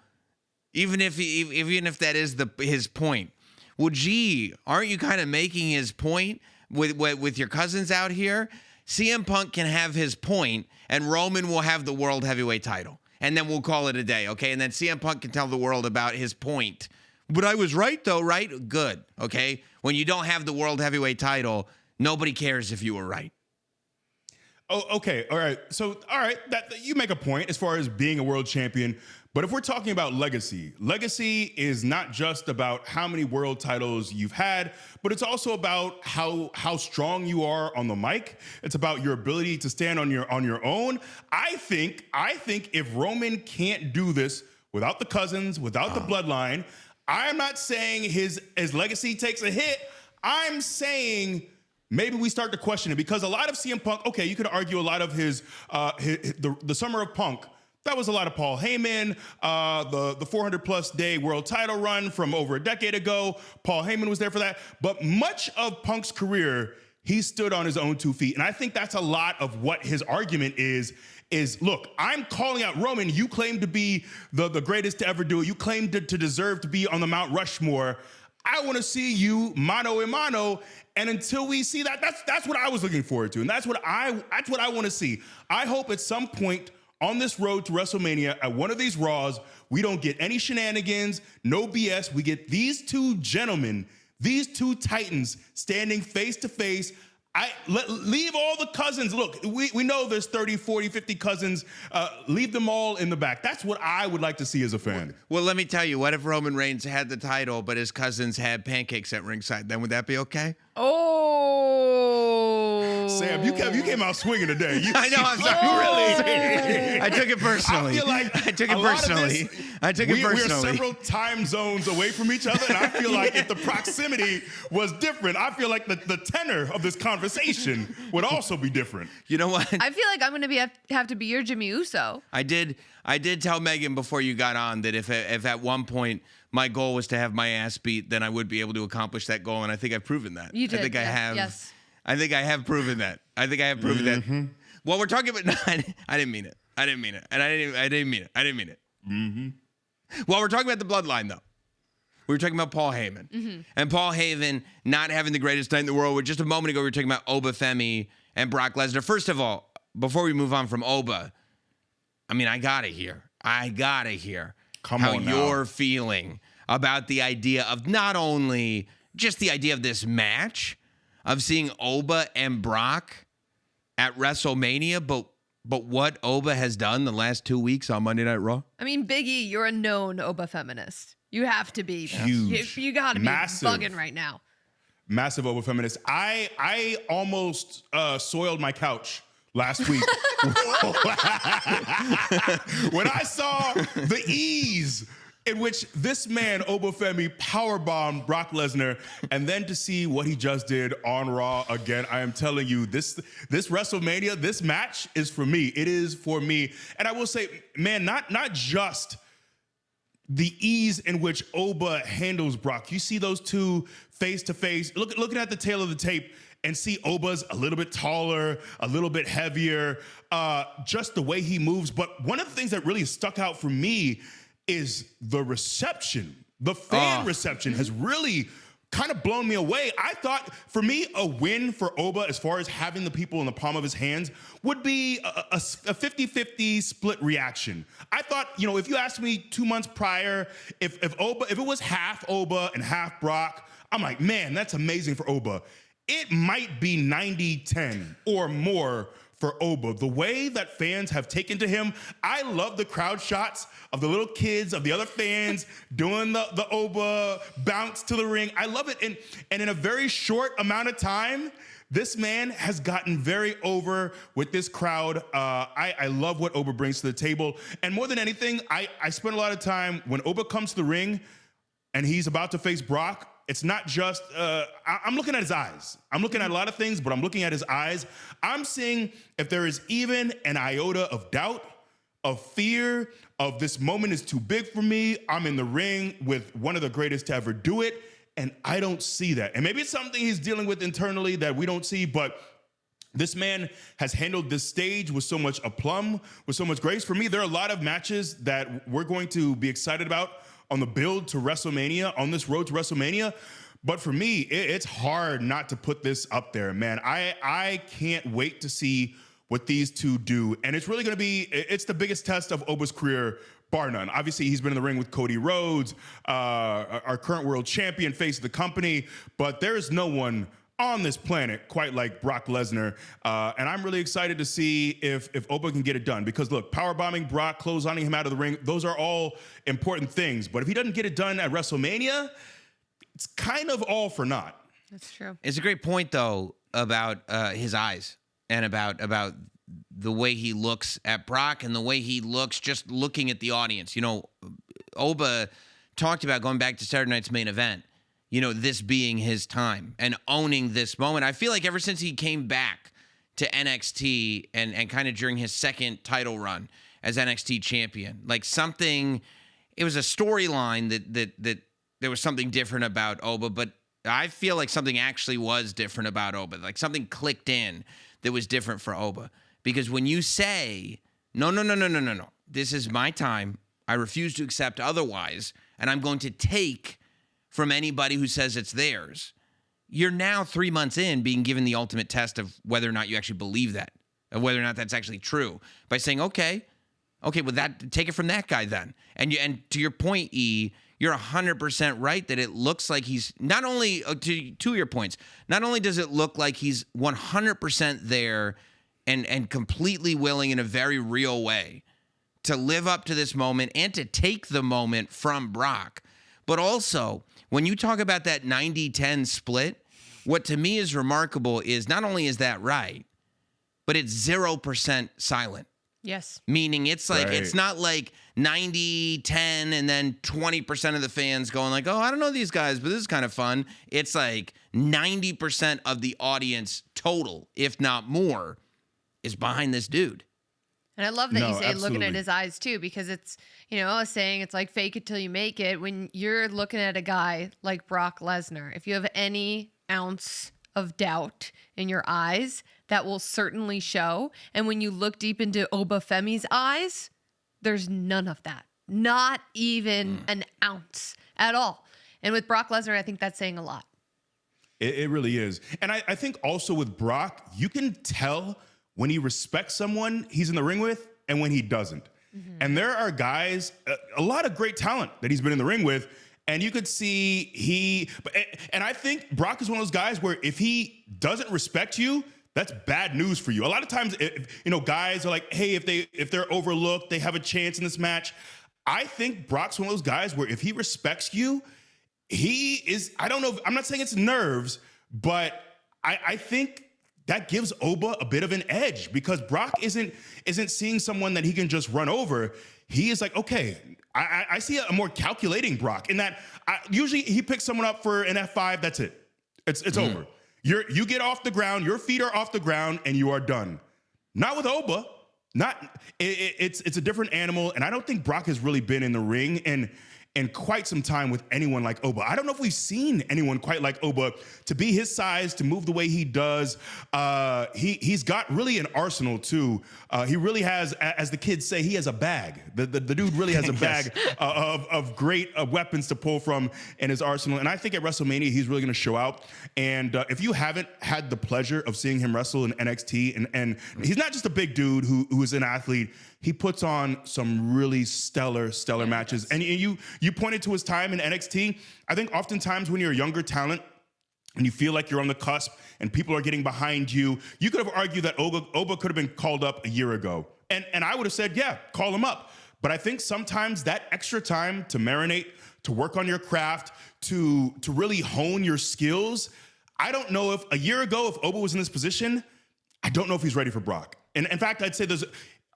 even if that is his point, well, gee, aren't you kind of making his point with your cousins out here? CM Punk can have his point, and Roman will have the world heavyweight title. And then we'll call it a day, okay? And then CM Punk can tell the world about his point. But I was right, though, right? Good, okay? When you don't have the world heavyweight title, nobody cares if you were right. Oh, okay, all right. So, all right, you make a point as far as being a world champion. But if we're talking about legacy is not just about how many world titles you've had, but it's also about how strong you are on the mic. It's about your ability to stand on your own. I think if Roman can't do this without the cousins, without the bloodline, I'm not saying his legacy takes a hit. I'm saying maybe we start to question it, because a lot of CM Punk, okay, you could argue a lot of the Summer of Punk. That was a lot of Paul Heyman, the 400-plus day world title run from over a decade ago. Paul Heyman was there for that. But much of Punk's career, he stood on his own 2 feet. And I think that's a lot of what his argument is, look, I'm calling out Roman. You claim to be the greatest to ever do it. You claim to deserve to be on the Mount Rushmore. I want to see you mano a mano. And until we see that, that's what I was looking forward to. And that's what I want to see. I hope at some point on this road to WrestleMania, at one of these Raws, we don't get any shenanigans, no BS. We get these two gentlemen, these two titans standing face to face. Leave all the cousins. Look, we know there's 30, 40, 50 cousins. Leave them all in the back. That's what I would like to see as a fan. Well, let me tell you, what if Roman Reigns had the title, but his cousins had pancakes at ringside? Then would that be okay? Oh. Sam, you came out swinging today. I know, I'm sorry. Really? I took it personally. I feel like I took it a lot of personally. this, I took it personally. We are several time zones away from each other, and I feel like if the proximity was different, I feel like the tenor of this conversation would also be different. You know what? I feel like I'm going to have to be your Jimmy Uso. I did tell Megan before you got on that if at one point my goal was to have my ass beat, then I would be able to accomplish that goal, and I think I've proven that. You did. I think I have. Yes. I think I have proven that. I think I have proven that. Well, we're talking about. No, I didn't mean it. I didn't mean it. And I didn't mean it. I didn't mean it. Well, we're talking about the bloodline, though. We were talking about Paul Heyman. And Paul Heyman not having the greatest night in the world. Just a moment ago, we were talking about Oba Femi and Brock Lesnar. First of all, before we move on from Oba, I mean, I gotta hear how you're feeling about the idea of not only just the idea of this match, of seeing Oba and Brock at WrestleMania, but what Oba has done the last 2 weeks on Monday Night Raw. I mean, Biggie, you're a known Oba feminist. You have to be. Huge. You got to be Massive. bugging right now. Massive Oba feminist. I almost soiled my couch last week when I saw the ease in which this man, Oba Femi, powerbombed Brock Lesnar, and then to see what he just did on Raw again, I am telling you, this WrestleMania, this match is for me. It is for me. And I will say, man, not just the ease in which Oba handles Brock. You see those two face to face, looking at the tail of the tape, and see Oba's a little bit taller, a little bit heavier, just the way he moves. But one of the things that really stuck out for me is the reception. The fan reception has really kind of blown me away. I thought, for me, a win for Oba as far as having the people in the palm of his hands would be a 50-50 split reaction. I thought, if you asked me 2 months prior, if it was half Oba and half Brock, I'm like, man, that's amazing for Oba. It might be 90-10 or more for Oba. The way that fans have taken to him, I love the crowd shots of the little kids, of the other fans doing the Oba bounce to the ring. I love it. And in a very short amount of time, this man has gotten very over with this crowd. I love what Oba brings to the table. And more than anything, I spend a lot of time when Oba comes to the ring and he's about to face Brock. It's not just, I'm looking at his eyes. I'm looking at a lot of things, but I'm looking at his eyes. I'm seeing if there is even an iota of doubt, of fear, of this moment is too big for me. I'm in the ring with one of the greatest to ever do it, and I don't see that. And maybe it's something he's dealing with internally that we don't see, but this man has handled this stage with so much aplomb, with so much grace. For me, there are a lot of matches that we're going to be excited about on the build to WrestleMania, on this road to WrestleMania. But for me, it's hard not to put this up there, man. I can't wait to see what these two do. And it's really going to be, it's the biggest test of Oba's career, bar none. Obviously, he's been in the ring with Cody Rhodes, our current world champion, face of the company. But there is no one on this planet quite like Brock Lesnar. And I'm really excited to see if Oba can get it done. Because look, powerbombing Brock, clotheslining him out of the ring, those are all important things. But if he doesn't get it done at WrestleMania, it's kind of all for naught. That's true. It's a great point, though, about his eyes and about the way he looks at Brock and the way he looks just looking at the audience. Oba talked about going back to Saturday Night's Main Event, this being his time and owning this moment. I feel like ever since he came back to NXT and kind of during his second title run as NXT champion, like it was a storyline that there was something different about Oba, but I feel like something actually was different about Oba. Like something clicked in that was different for Oba. Because when you say, no, this is my time, I refuse to accept otherwise, and I'm going to take from anybody who says it's theirs. You're now 3 months in being given the ultimate test of whether or not you actually believe that, of whether or not that's actually true, by saying, okay, well, that take it from that guy then. And to your point, E, you're 100% right that it looks like he's not only, to your points, not only does it look like he's 100% there and completely willing in a very real way to live up to this moment and to take the moment from Brock, but also when you talk about that 90-10 split, what to me is remarkable is not only is that right, but it's 0% silent. Yes. Meaning it's like, Right. It's not like 90-10 and then 20% of the fans going like, oh, I don't know these guys, but this is kind of fun. It's like 90% of the audience total, if not more, is behind this dude. And I love that No, you say looking absolutely. at his eyes too, because it's, I was saying it's like fake it till you make it. When you're looking at a guy like Brock Lesnar, if you have any ounce of doubt in your eyes, that will certainly show. And when you look deep into Obafemi's eyes, there's none of that. Not even an ounce at all. And with Brock Lesnar, I think that's saying a lot. It really is. And I think also with Brock, you can tell when he respects someone he's in the ring with and when he doesn't. And there are guys, a lot of great talent that he's been in the ring with, and you could see and I think Brock is one of those guys where if he doesn't respect you, that's bad news for you. A lot of times, guys are like, hey, if they're overlooked, they have a chance in this match. I think Brock's one of those guys where if he respects you, he is, I don't know, I'm not saying it's nerves, but I think that gives Oba a bit of an edge because Brock isn't seeing someone that he can just run over. He is like, okay, I see a more calculating Brock in that usually he picks someone up for an F5, that's it. It's over. You get off the ground, your feet are off the ground, and you are done. Not with Oba. It's a different animal, and I don't think Brock has really been in the ring in quite some time with anyone like Oba. I don't know if we've seen anyone quite like Oba to be his size, to move the way he does. He's got really an arsenal too. He really has, as the kids say, he has a bag. The dude really has a bag of great weapons to pull from in his arsenal. And I think at WrestleMania, he's really going to show out. And if you haven't had the pleasure of seeing him wrestle in NXT, and he's not just a big dude who is an athlete, he puts on some really stellar matches. And you pointed to his time in NXT. I think oftentimes when you're a younger talent and you feel like you're on the cusp and people are getting behind you, you could have argued that Oba could have been called up a year ago. And I would have said, yeah, call him up. But I think sometimes that extra time to marinate, to work on your craft, to really hone your skills, I don't know if a year ago, if Oba was in this position, I don't know if he's ready for Brock. And in fact, I'd say there's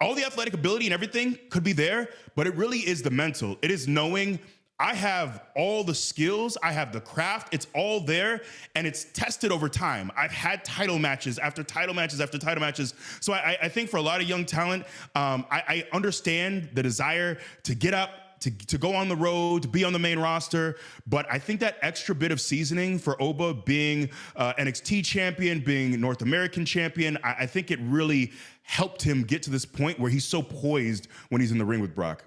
all the athletic ability and everything could be there, but it really is the mental. It is knowing I have all the skills, I have the craft, it's all there, and it's tested over time. I've had title matches after title matches after title matches. So I think for a lot of young talent, I understand the desire to get up, to go on the road, to be on the main roster. But I think that extra bit of seasoning for Oba being NXT champion, being North American champion, I think it really helped him get to this point where he's so poised when he's in the ring with Brock.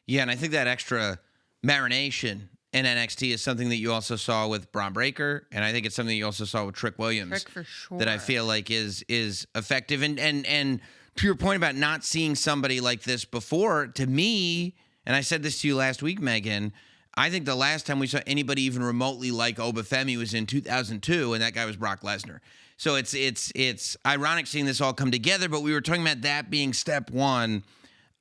Yeah, and I think that extra marination in NXT is something that you also saw with Braun Breaker, and I think it's something you also saw with Trick Williams. Trick for sure. That I feel like is effective. And to your point about not seeing somebody like this before, to me, and I said this to you last week, Megan, I think the last time we saw anybody even remotely like Obafemi was in 2002, and that guy was Brock Lesnar. So it's ironic seeing this all come together, but we were talking about that being step one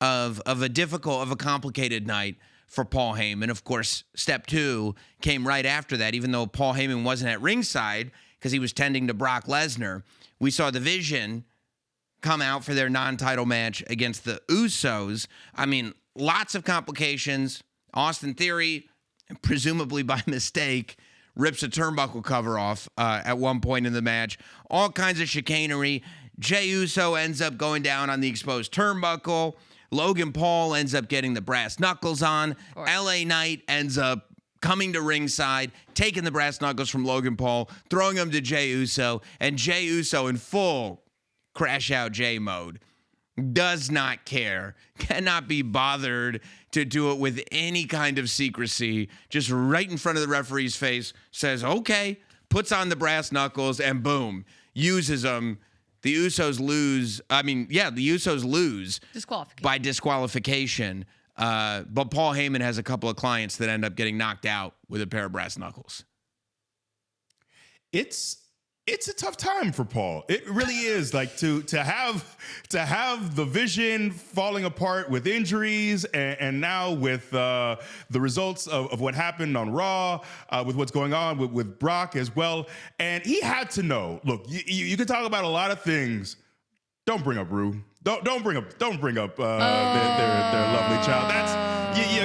of a complicated night for Paul Heyman. Of course, step two came right after that, even though Paul Heyman wasn't at ringside because he was tending to Brock Lesnar. We saw the Vision come out for their non-title match against the Usos. I mean, lots of complications. Austin Theory, presumably by mistake, rips a turnbuckle cover off at one point in the match. All kinds of chicanery. Jey Uso ends up going down on the exposed turnbuckle. Logan Paul ends up getting the brass knuckles on. LA Knight ends up coming to ringside, taking the brass knuckles from Logan Paul, throwing them to Jey Uso, and Jey Uso in full crash out Jey mode does not care, cannot be bothered to do it with any kind of secrecy, just right in front of the referee's face, says, okay, puts on the brass knuckles, and boom, uses them. The Usos lose. The Usos lose by disqualification. But Paul Heyman has a couple of clients that end up getting knocked out with a pair of brass knuckles. It's a tough time for Paul. It really is. Like to have the vision falling apart with injuries, and now with the results of what happened on Raw, with what's going on with Brock as well. And he had to know. Look, you can talk about a lot of things. Don't bring up Rue. Don't bring up their lovely child. That's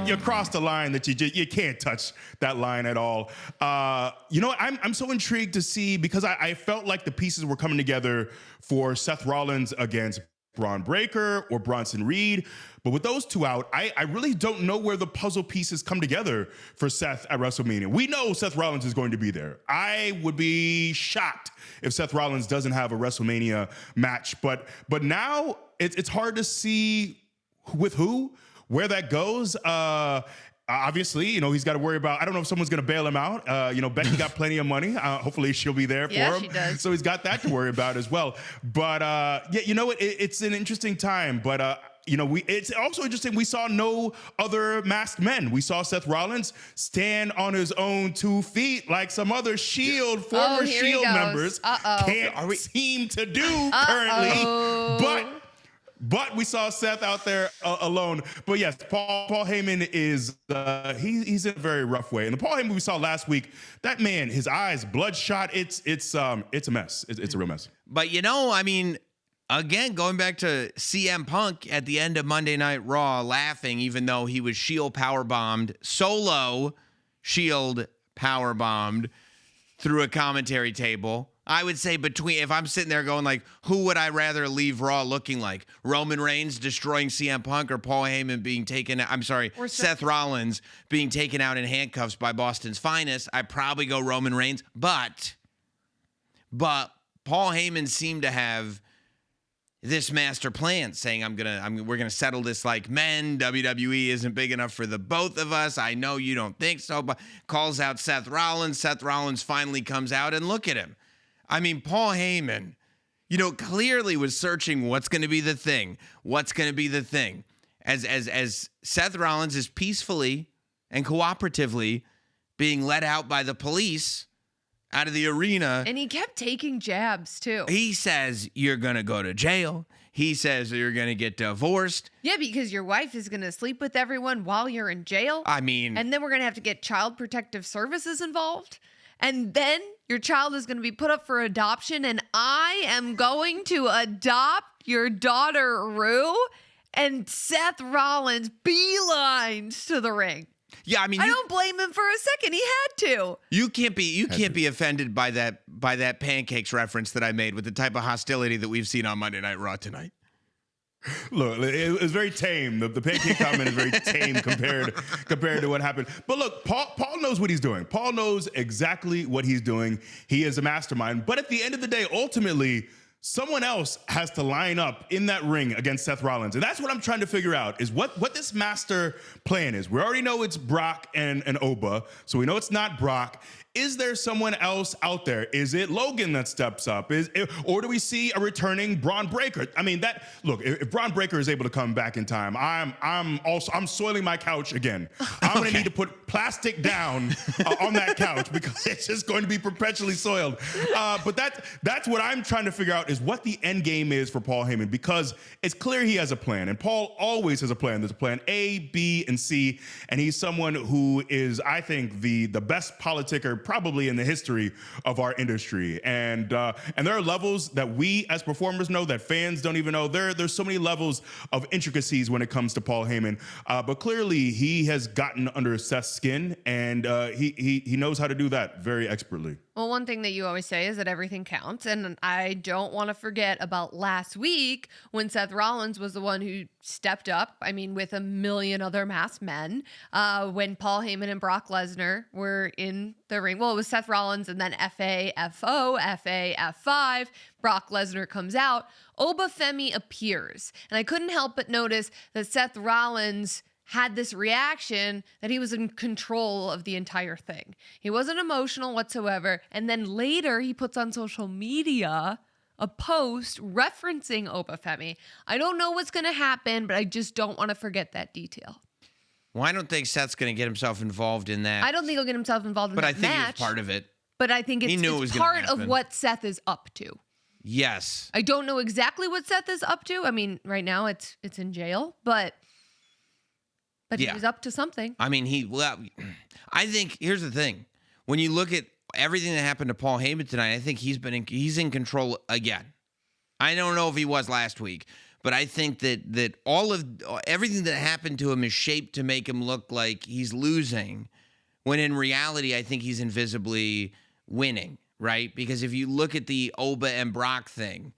you crossed the line that you can't touch that line at all. You know what? I'm so intrigued to see, because I felt like the pieces were coming together for Seth Rollins against Braun Breaker or Bronson Reed. But with those two out, I really don't know where the puzzle pieces come together for Seth at WrestleMania. We know Seth Rollins is going to be there. I would be shocked if Seth Rollins doesn't have a WrestleMania match. But now it's hard to see with where that goes. Obviously, he's got to worry about, I don't know if someone's going to bail him out. Becky got plenty of money. Hopefully she'll be there for him. She does. So he's got that to worry about as well. But it's an interesting time. But it's also interesting. We saw no other masked men. We saw Seth Rollins stand on his own 2 feet like some other former Shield members can't seem to do currently. But we saw Seth out there alone. But yes, Paul Heyman is he's in a very rough way. And the Paul Heyman we saw last week, that man, his eyes bloodshot. It's a mess. It's a real mess. But again, going back to CM Punk at the end of Monday Night Raw, laughing, even though he was Shield powerbombed, solo Shield powerbombed through a commentary table. I would say if I'm sitting there going like, who would I rather leave Raw looking like? Roman Reigns destroying CM Punk, or Paul Heyman being taken, or Seth Rollins being taken out in handcuffs by Boston's Finest? I'd probably go Roman Reigns. But Paul Heyman seemed to have this master plan, saying we're gonna settle this like men. WWE isn't big enough for the both of us. I know you don't think so, but calls out Seth Rollins. Seth Rollins finally comes out, and look at him. Paul Heyman, clearly was searching what's going to be the thing. What's going to be the thing? As Seth Rollins is peacefully and cooperatively being let out by the police out of the arena. And he kept taking jabs, too. He says, you're going to go to jail. He says you're going to get divorced. Yeah, because your wife is going to sleep with everyone while you're in jail. And then we're going to have to get Child Protective Services involved. And then your child is going to be put up for adoption, and I am going to adopt your daughter, Rue. And Seth Rollins beelines to the ring. Yeah, I don't blame him for a second. He had to. You can't be offended by that pancakes reference that I made with the type of hostility that we've seen on Monday Night Raw tonight. Look, it was very tame. The pancake comment is very tame compared to what happened. But look, Paul knows what he's doing. Paul knows exactly what he's doing. He is a mastermind. But at the end of the day, ultimately, someone else has to line up in that ring against Seth Rollins. And that's what I'm trying to figure out, is what this master plan is. We already know it's Brock and Oba, so we know it's not Brock. Is there someone else out there? Is it Logan that steps up? Or do we see a returning Braun Breaker? If Braun Breaker is able to come back in time, I'm soiling my couch again. I'm going to need to put plastic down on that couch, because it's just going to be perpetually soiled. But that's what I'm trying to figure out, is what the end game is for Paul Heyman, because it's clear he has a plan, and Paul always has a plan. There's a plan A, B, and C, and he's someone who is, I think, the best politicker probably in the history of our industry. And there are levels that we as performers know that fans don't even know. There's so many levels of intricacies when it comes to Paul Heyman. But clearly he has gotten under Seth's skin, and he knows how to do that very expertly. Well, one thing that you always say is that everything counts. And I don't want to forget about last week when Seth Rollins was the one who stepped up, I mean, with a million other masked men, when Paul Heyman and Brock Lesnar were in the ring. Well, it was Seth Rollins and then FAFO, FAF5. Brock Lesnar comes out. Oba Femi appears. And I couldn't help but notice that Seth Rollins had this reaction that he was in control of the entire thing. He wasn't emotional whatsoever. And then later he puts on social media a post referencing Oba Femi. I don't know what's going to happen, but I just don't want to forget that detail. Well, I don't think Seth's going to get himself involved in that. I don't think he'll get himself involved in that match. But I think he's part of it. But I think it's part of what Seth is up to. Yes. I don't know exactly what Seth is up to. I mean, right now it's in jail, but he was up to something. I mean, I think here's the thing. When you look at everything that happened to Paul Heyman tonight, I think he's in control again. I don't know if he was last week, but I think that everything that happened to him is shaped to make him look like he's losing, when in reality, I think he's invisibly winning, right? Because if you look at the Oba and Brock thing,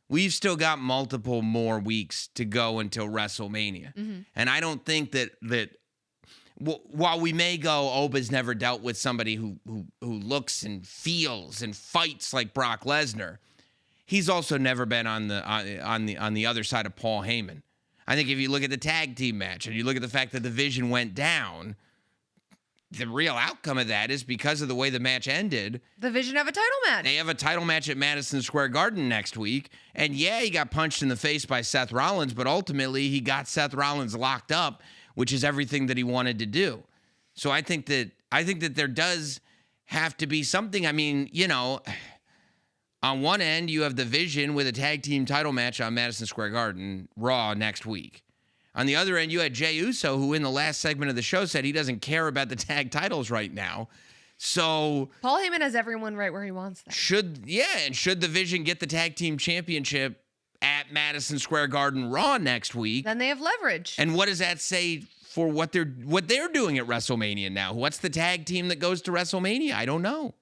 we've still got multiple more weeks to go until WrestleMania. Mm-hmm. And I don't think that while we may go, Oba's never dealt with somebody who looks and feels and fights like Brock Lesnar, he's also never been on the other side of Paul Heyman. I think if you look at the tag team match and you look at the fact that the Vision went down, the real outcome of that is because of the way the match ended. The Vision have a title match. They have a title match at Madison Square Garden next week. And yeah, he got punched in the face by Seth Rollins, but ultimately he got Seth Rollins locked up, which is everything that he wanted to do. So I think that there does have to be something. I mean, on one end, you have the Vision with a tag team title match on Madison Square Garden, Raw next week. On the other end, you had Jey Uso, who in the last segment of the show said he doesn't care about the tag titles right now. So Paul Heyman has everyone right where he wants them. Should the Vision get the tag team championship at Madison Square Garden Raw next week, then they have leverage. And what does that say for what they're doing at WrestleMania now? What's the tag team that goes to WrestleMania? I don't know.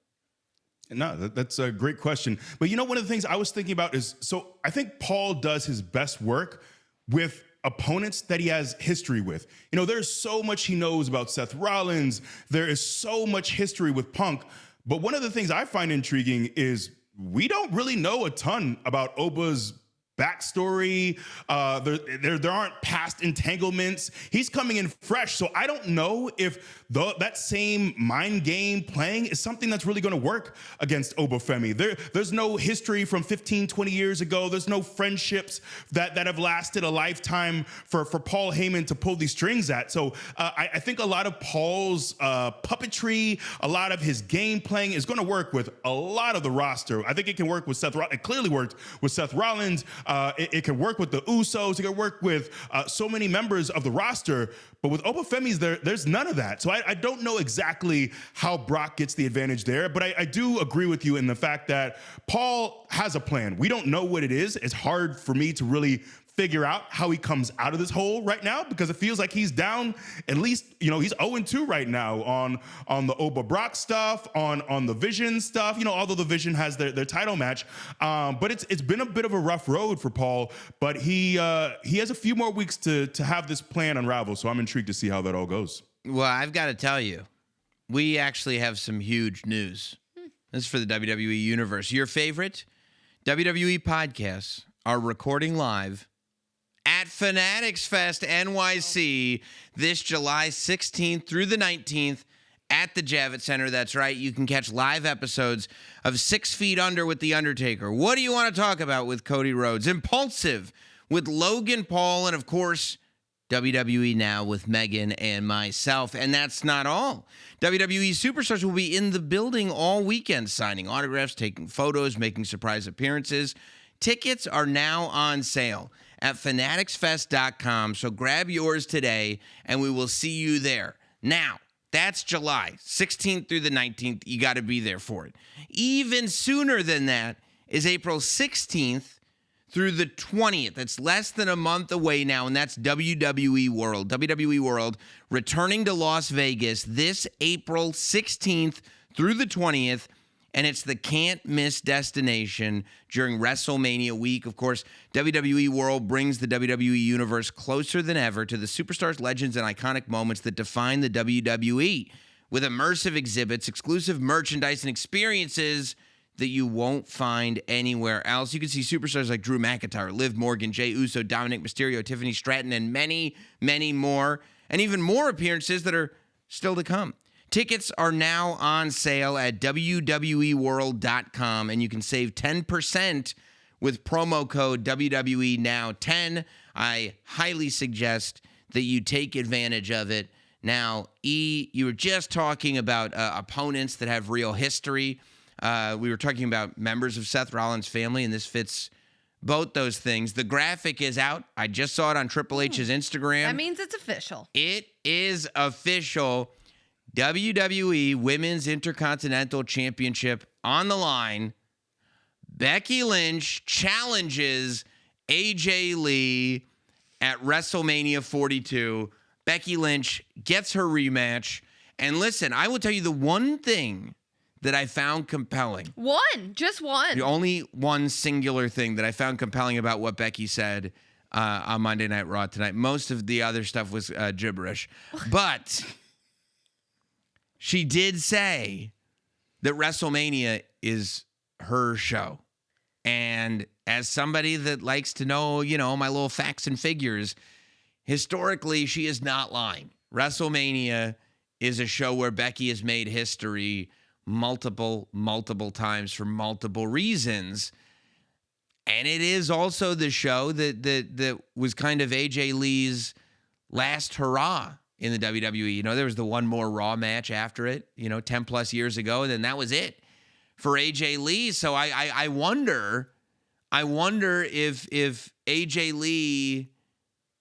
No, that's a great question. But one of the things I was thinking about is, so I think Paul does his best work with opponents that he has history with. There's so much he knows about Seth Rollins. There is so much history with Punk. But one of the things I find intriguing is we don't really know a ton about Oba's backstory. There aren't past entanglements. He's coming in fresh. So I don't know if that same mind game playing is something that's really going to work against Oba Femi. There's no history from 15, 20 years ago. There's no friendships that have lasted a lifetime for Paul Heyman to pull these strings at. So I think a lot of Paul's puppetry, a lot of his game playing is going to work with a lot of the roster. I think it can work with Seth Rollins. It clearly worked with Seth Rollins. It can work with the Usos. It can work with so many members of the roster. But with Oba Femi's, there's none of that. So I don't know exactly how Brock gets the advantage there. But I do agree with you in the fact that Paul has a plan. We don't know what it is. It's hard for me to really figure out how he comes out of this hole right now, because it feels like he's down at least, he's 0-2 right now on the Oba Brock stuff, on the Vision stuff, although the Vision has their title match. But it's been a bit of a rough road for Paul, but he has a few more weeks to have this plan unravel. So I'm intrigued to see how that all goes. Well, I've got to tell you, we actually have some huge news. This is for the WWE Universe. Your favorite WWE podcasts are recording live at Fanatics Fest NYC this July 16th through the 19th at the Javits Center. That's right. You can catch live episodes of 6 Feet Under with The Undertaker. What do you want to talk about with Cody Rhodes? Impulsive with Logan Paul, and of course, WWE Now with Megan and myself. And that's not all. WWE Superstars will be in the building all weekend, signing autographs, taking photos, making surprise appearances. Tickets are now on sale at fanaticsfest.com. So grab yours today, and we will see you there. Now, that's July 16th through the 19th. You got to be there for it. Even sooner than that is April 16th through the 20th. That's less than a month away now, and that's WWE World. WWE World returning to Las Vegas this April 16th through the 20th. and it's the can't miss destination during WrestleMania week. Of course, WWE World brings the WWE Universe closer than ever to the superstars, legends, and iconic moments that define the WWE, with immersive exhibits, exclusive merchandise, and experiences that you won't find anywhere else. You can see superstars like Drew McIntyre, Liv Morgan, Jey Uso, Dominic Mysterio, Tiffany Stratton, and many, many more, and even more appearances that are still to come. Tickets are now on sale at WWEworld.com, and you can save 10% with promo code WWENOW10. I highly suggest that you take advantage of it. Now, you were just talking about opponents that have real history. We were talking about members of Seth Rollins' family, and this fits both those things. The graphic is out. I just saw it on Triple H's Instagram. That means it's official. It is official. WWE Women's Intercontinental Championship on the line. Becky Lynch challenges AJ Lee at WrestleMania 42. Becky Lynch gets her rematch. And listen, I will tell you the one thing that I found compelling. Just one. The only one singular thing that I found compelling about what Becky said on Monday Night Raw tonight. Most of the other stuff was gibberish. But she did say that WrestleMania is her show. And as somebody that likes to know, my little facts and figures, historically, she is not lying. WrestleMania is a show where Becky has made history multiple times for multiple reasons. And it is also the show that was kind of AJ Lee's last hurrah in the WWE. There was the one more Raw match after it, 10 plus years ago, and then that was it for AJ Lee. So I wonder if AJ Lee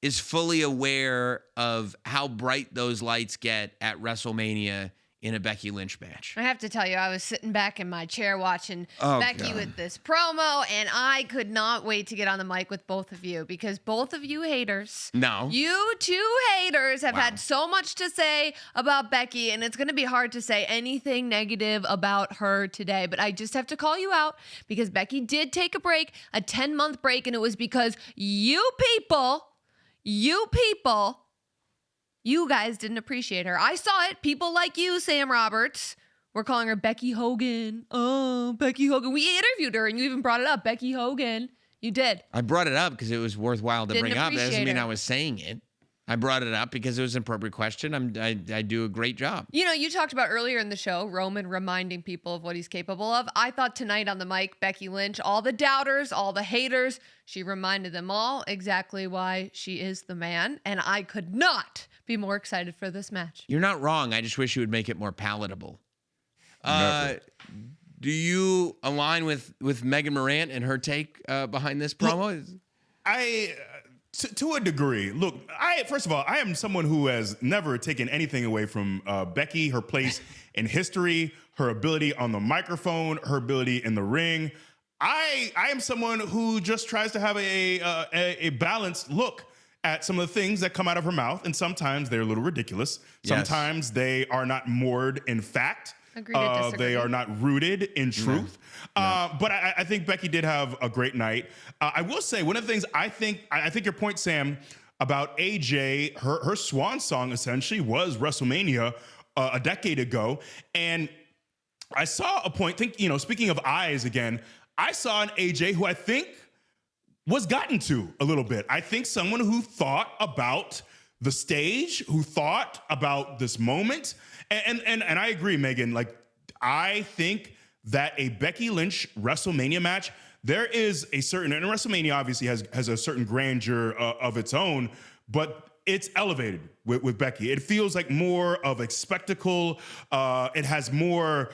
is fully aware of how bright those lights get at WrestleMania in a Becky Lynch match. I have to tell you, I was sitting back in my chair watching Becky with this promo, and I could not wait to get on the mic with both of you, because both of you haters, you two haters have had so much to say about Becky, and it's going to be hard to say anything negative about her today, but I just have to call you out, because Becky did take a break, a 10-month break, and it was because you guys didn't appreciate her. I saw it. People like you, Sam Roberts, were calling her Becky Hogan. Oh, Becky Hogan. We interviewed her, and you even brought it up. Becky Hogan. You did. I brought it up because it was worthwhile to bring up. That doesn't mean her. I was saying it. I brought it up because it was an appropriate question. I do a great job. You talked about earlier in the show, Roman reminding people of what he's capable of. I thought tonight on the mic, Becky Lynch, all the doubters, all the haters, she reminded them all exactly why she is the man. And I could not be more excited for this match. You're not wrong. I just wish you would make it more palatable. Do you align with Megan Morant and her take behind this promo? To a degree. Look, first of all, I am someone who has never taken anything away from Becky, her place in history, her ability on the microphone, her ability in the ring. I am someone who just tries to have a balanced look at some of the things that come out of her mouth, and sometimes they're a little ridiculous. Sometimes they are not moored in fact. Agree to disagree. They are not rooted in truth. But I think Becky did have a great night. I will say one of the things I think your point, Sam, about AJ, her swan song essentially was WrestleMania a decade ago. And I saw a point, speaking of eyes again, I saw an AJ who I think was gotten to a little bit. I think someone who thought about the stage, who thought about this moment. And I agree, Megan. Like, I think that a Becky Lynch WrestleMania match, there is a certain, and WrestleMania obviously has a certain grandeur of its own, but it's elevated with Becky. It feels like more of a spectacle. It has more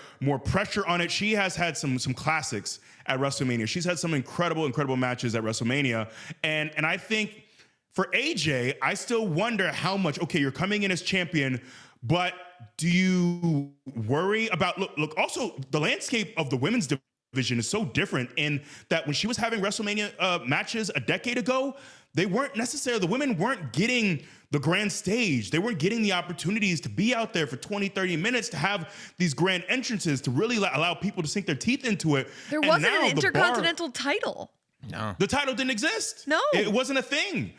pressure on it. She has had some classics at WrestleMania. She's had some incredible matches at WrestleMania. And I think for AJ, I still wonder how much, okay, you're coming in as champion, but do you worry about, look, also the landscape of the women's division is so different in that when she was having WrestleMania matches a decade ago, they weren't necessarily, the women weren't getting the grand stage. They weren't getting the opportunities to be out there for 20, 30 minutes, to have these grand entrances, to really allow people to sink their teeth into it. There wasn't an Intercontinental title. No. The title didn't exist. No. It wasn't a thing.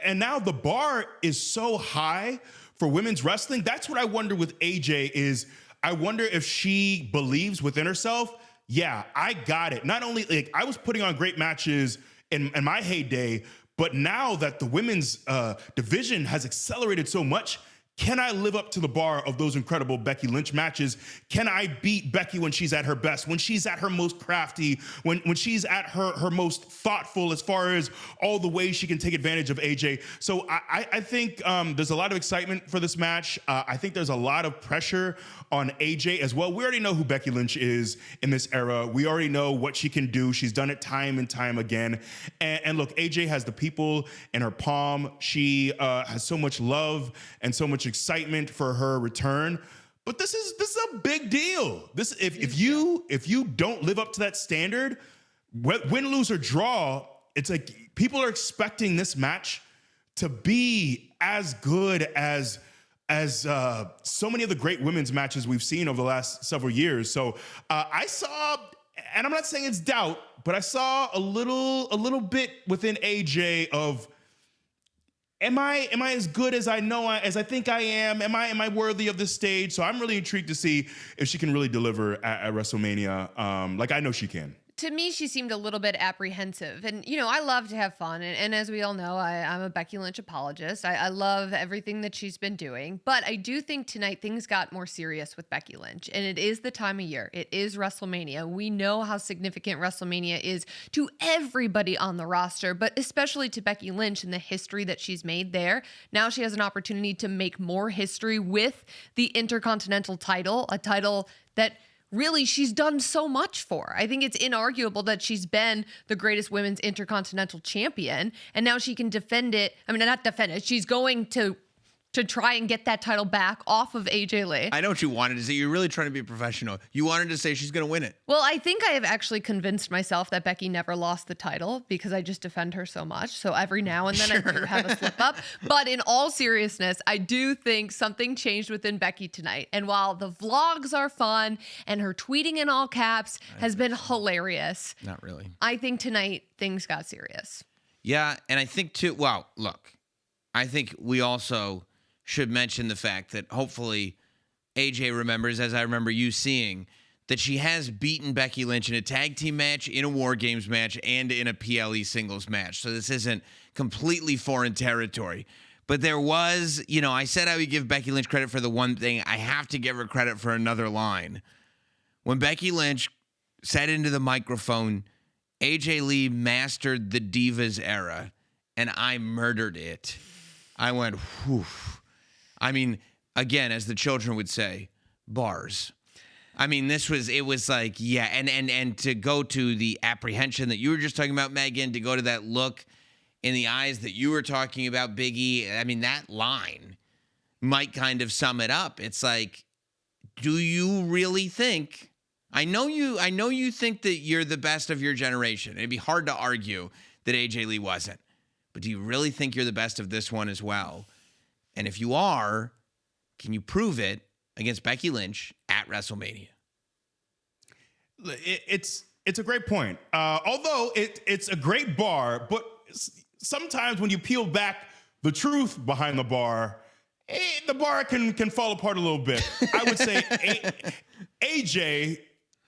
And now the bar is so high for women's wrestling. That's what I wonder with AJ is, I wonder if she believes within herself, yeah, I got it. Not only, like, I was putting on great matches in my heyday, but now that the women's division has accelerated so much, can I live up to the bar of those incredible Becky Lynch matches? Can I beat Becky when she's at her best, when she's at her most crafty, when she's at her most thoughtful as far as all the ways she can take advantage of AJ? So I think there's a lot of excitement for this match. I think there's a lot of pressure on AJ as well. We already know who Becky Lynch is in this era. We already know what she can do. She's done it time and time again. And look, AJ has the people in her palm. She has so much love and so much excitement for her return. But this is a big deal. This if you don't live up to that standard, win, lose, or draw, it's like people are expecting this match to be as good as so many of the great women's matches we've seen over the last several years. So I saw, and I'm not saying it's doubt, but I saw a little bit within AJ of, am I as good as I think I am? Am I worthy of this stage? So I'm really intrigued to see if she can really deliver at WrestleMania, like I know she can. To me, she seemed a little bit apprehensive. And, you know, I love to have fun. And as we all know, I'm a Becky Lynch apologist. I love everything that she's been doing. But I do think tonight things got more serious with Becky Lynch. And it is the time of year. It is WrestleMania. We know how significant WrestleMania is to everybody on the roster, but especially to Becky Lynch and the history that she's made there. Now she has an opportunity to make more history with the Intercontinental title, a title that really she's done so much for. I think it's inarguable that she's been the greatest women's Intercontinental champion, and now she can defend it. I mean, not defend it. She's going to try and get that title back off of AJ Lee. I know what you wanted to say. You're really trying to be professional. You wanted to say she's going to win it. Well, I think I have actually convinced myself that Becky never lost the title because I just defend her so much. So every now and then I do have a slip up. But in all seriousness, I do think something changed within Becky tonight. And while the vlogs are fun and her tweeting in all caps has been hilarious, Not really. I think tonight things got serious. Yeah, and I think too, well, look, I think we also should mention the fact that hopefully AJ remembers, as I remember you seeing, that she has beaten Becky Lynch in a tag team match, in a War Games match, and in a PLE singles match. So this isn't completely foreign territory. But there was, you know, I said I would give Becky Lynch credit for the one thing. I have to give her credit for another line. When Becky Lynch said into the microphone, AJ Lee mastered the Divas era, and I murdered it. I went, whew. I mean, again, as the children would say, bars. I mean, it was like, yeah, and to go to the apprehension that you were just talking about, Megan, to go to that look in the eyes that you were talking about, Biggie, I mean, that line might kind of sum it up. It's like, do you really think, I know you think that you're the best of your generation. It'd be hard to argue that AJ Lee wasn't. But do you really think you're the best of this one as well? And if you are, can you prove it against Becky Lynch at WrestleMania? It's a great point. Although it's a great bar, but sometimes when you peel back the truth behind the bar can fall apart a little bit. I would say AJ,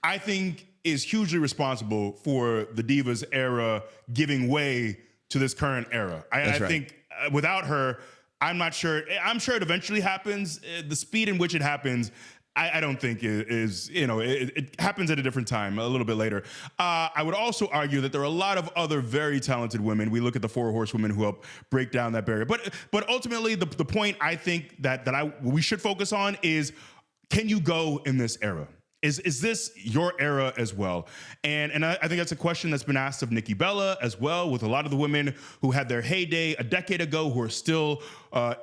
I think, is hugely responsible for the Divas era giving way to this current era. I think without her, I'm not sure. I'm sure it eventually happens. The speed in which it happens, I don't think is it happens at a different time, a little bit later. I would also argue that there are a lot of other very talented women. We look at the four horsewomen who help break down that barrier. But ultimately, the point I think that we should focus on is, can you go in this era? Is this your era as well? And I think that's a question that's been asked of Nikki Bella as well, with a lot of the women who had their heyday a decade ago, who are still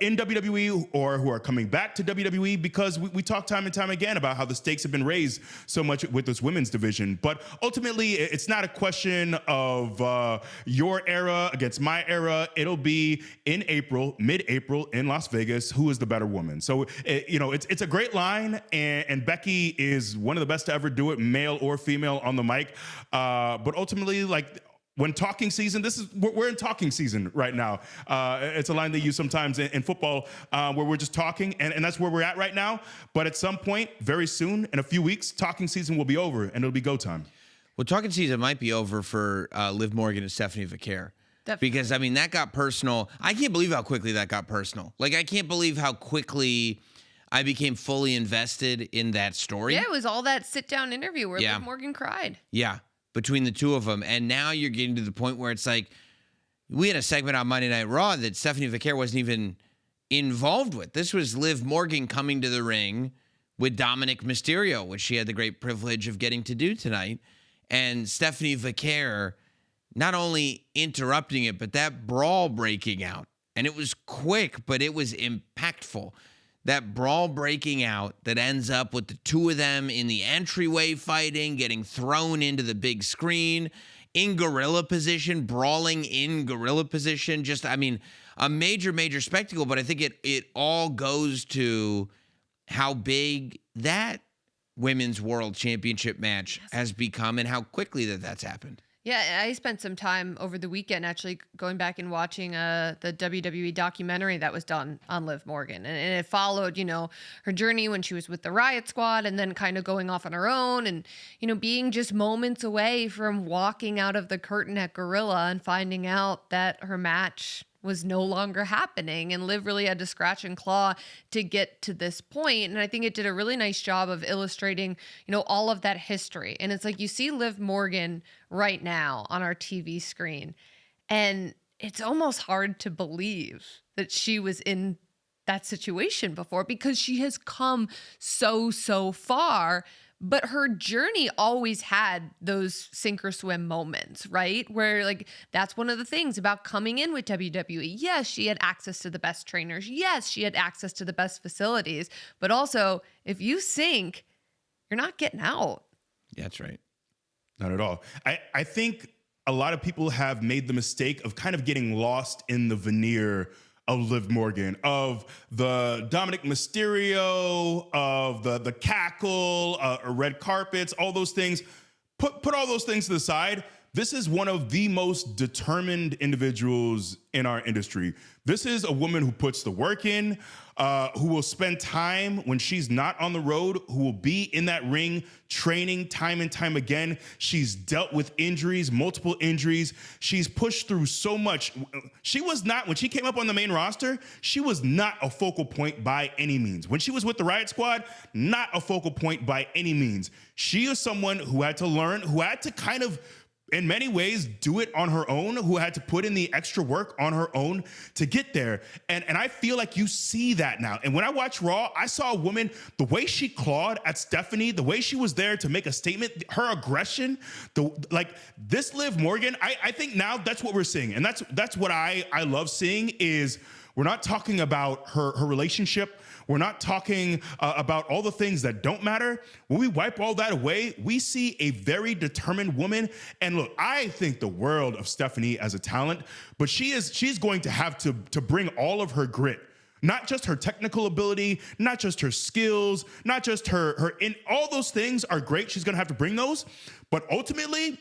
in WWE or who are coming back to WWE, because we talk time and time again about how the stakes have been raised so much with this women's division. But ultimately, it's not a question of your era against my era. It'll be in April, mid-April in Las Vegas, who is the better woman. So, it's a great line, and Becky is one of the best to ever do it, male or female, on the mic. But ultimately, when talking season, we're in talking season right now. It's a line they use sometimes in football where we're just talking, and that's where we're at right now. But at some point, very soon, in a few weeks, talking season will be over, and it'll be go time. Well, talking season might be over for Liv Morgan and Stephanie Vaquer. Definitely. Because, that got personal. I can't believe how quickly that got personal. I can't believe how quickly I became fully invested in that story. Yeah, it was all that sit-down interview where Yeah. Liv Morgan cried. Yeah, between the two of them. And now you're getting to the point where it's like, we had a segment on Monday Night Raw that Stephanie Vaquer wasn't even involved with. This was Liv Morgan coming to the ring with Dominic Mysterio, which she had the great privilege of getting to do tonight. And Stephanie Vaquer not only interrupting it, but that brawl breaking out. And it was quick, but it was impactful. That brawl breaking out that ends up with the two of them in the entryway fighting, getting thrown into the big screen, in gorilla position, brawling in gorilla position. Just, a major, major spectacle. But I think it all goes to how big that women's world championship match has become and how quickly that's happened. Yeah, I spent some time over the weekend actually going back and watching the WWE documentary that was done on Liv Morgan. And it followed, her journey when she was with the Riot Squad and then kind of going off on her own and, being just moments away from walking out of the curtain at Gorilla and finding out that her match was no longer happening. And Liv really had to scratch and claw to get to this point. And I think it did a really nice job of illustrating, all of that history. And it's like you see Liv Morgan right now on our TV screen, and it's almost hard to believe that she was in that situation before, because she has come so far. But her journey always had those sink or swim moments, right? Where that's one of the things about coming in with WWE. Yes, she had access to the best trainers. Yes, she had access to the best facilities. But also, if you sink, you're not getting out. Yeah, that's right. Not at all. I think a lot of people have made the mistake of kind of getting lost in the veneer of Liv Morgan, of the Dominic Mysterio, of the cackle, red carpets, all those things. Put all those things to the side. This is one of the most determined individuals in our industry. This is a woman who puts the work in, who will spend time when she's not on the road, who will be in that ring training time and time again. She's dealt with injuries, multiple injuries. She's pushed through so much. She was not, when she came up on the main roster, she was not a focal point by any means. When she was with the Riot Squad, not a focal point by any means. She is someone who had to learn, who had to kind of, in many ways, do it on her own, who had to put in the extra work on her own to get there. And I feel like you see that now. And when I watch Raw, I saw a woman, the way she clawed at Stephanie, the way she was there to make a statement, her aggression, this Liv Morgan, I think now that's what we're seeing. And that's what I love seeing is we're not talking about her relationship. We're not talking about all the things that don't matter. When we wipe all that away, we see a very determined woman. And look, I think the world of Stephanie as a talent, but she's going to have to bring all of her grit, not just her technical ability, not just her skills, not just her in all those things are great. She's going to have to bring those. But ultimately,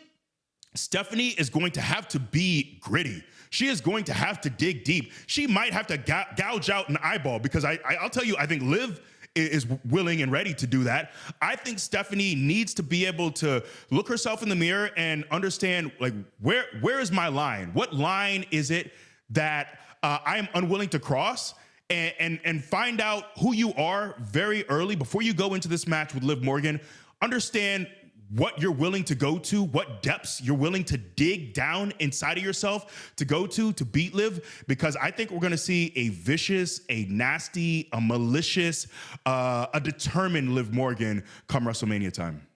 Stephanie is going to have to be gritty. She is going to have to dig deep. She might have to gouge out an eyeball, because I'll tell you, I think Liv is willing and ready to do that. I think Stephanie needs to be able to look herself in the mirror and understand, where is my line? What line is it that I am unwilling to cross? And find out who you are very early before you go into this match with Liv Morgan. Understand what you're willing to go to, what depths you're willing to dig down inside of yourself to go to beat Liv, because I think we're going to see a vicious, a nasty, a malicious, a determined Liv Morgan come WrestleMania time.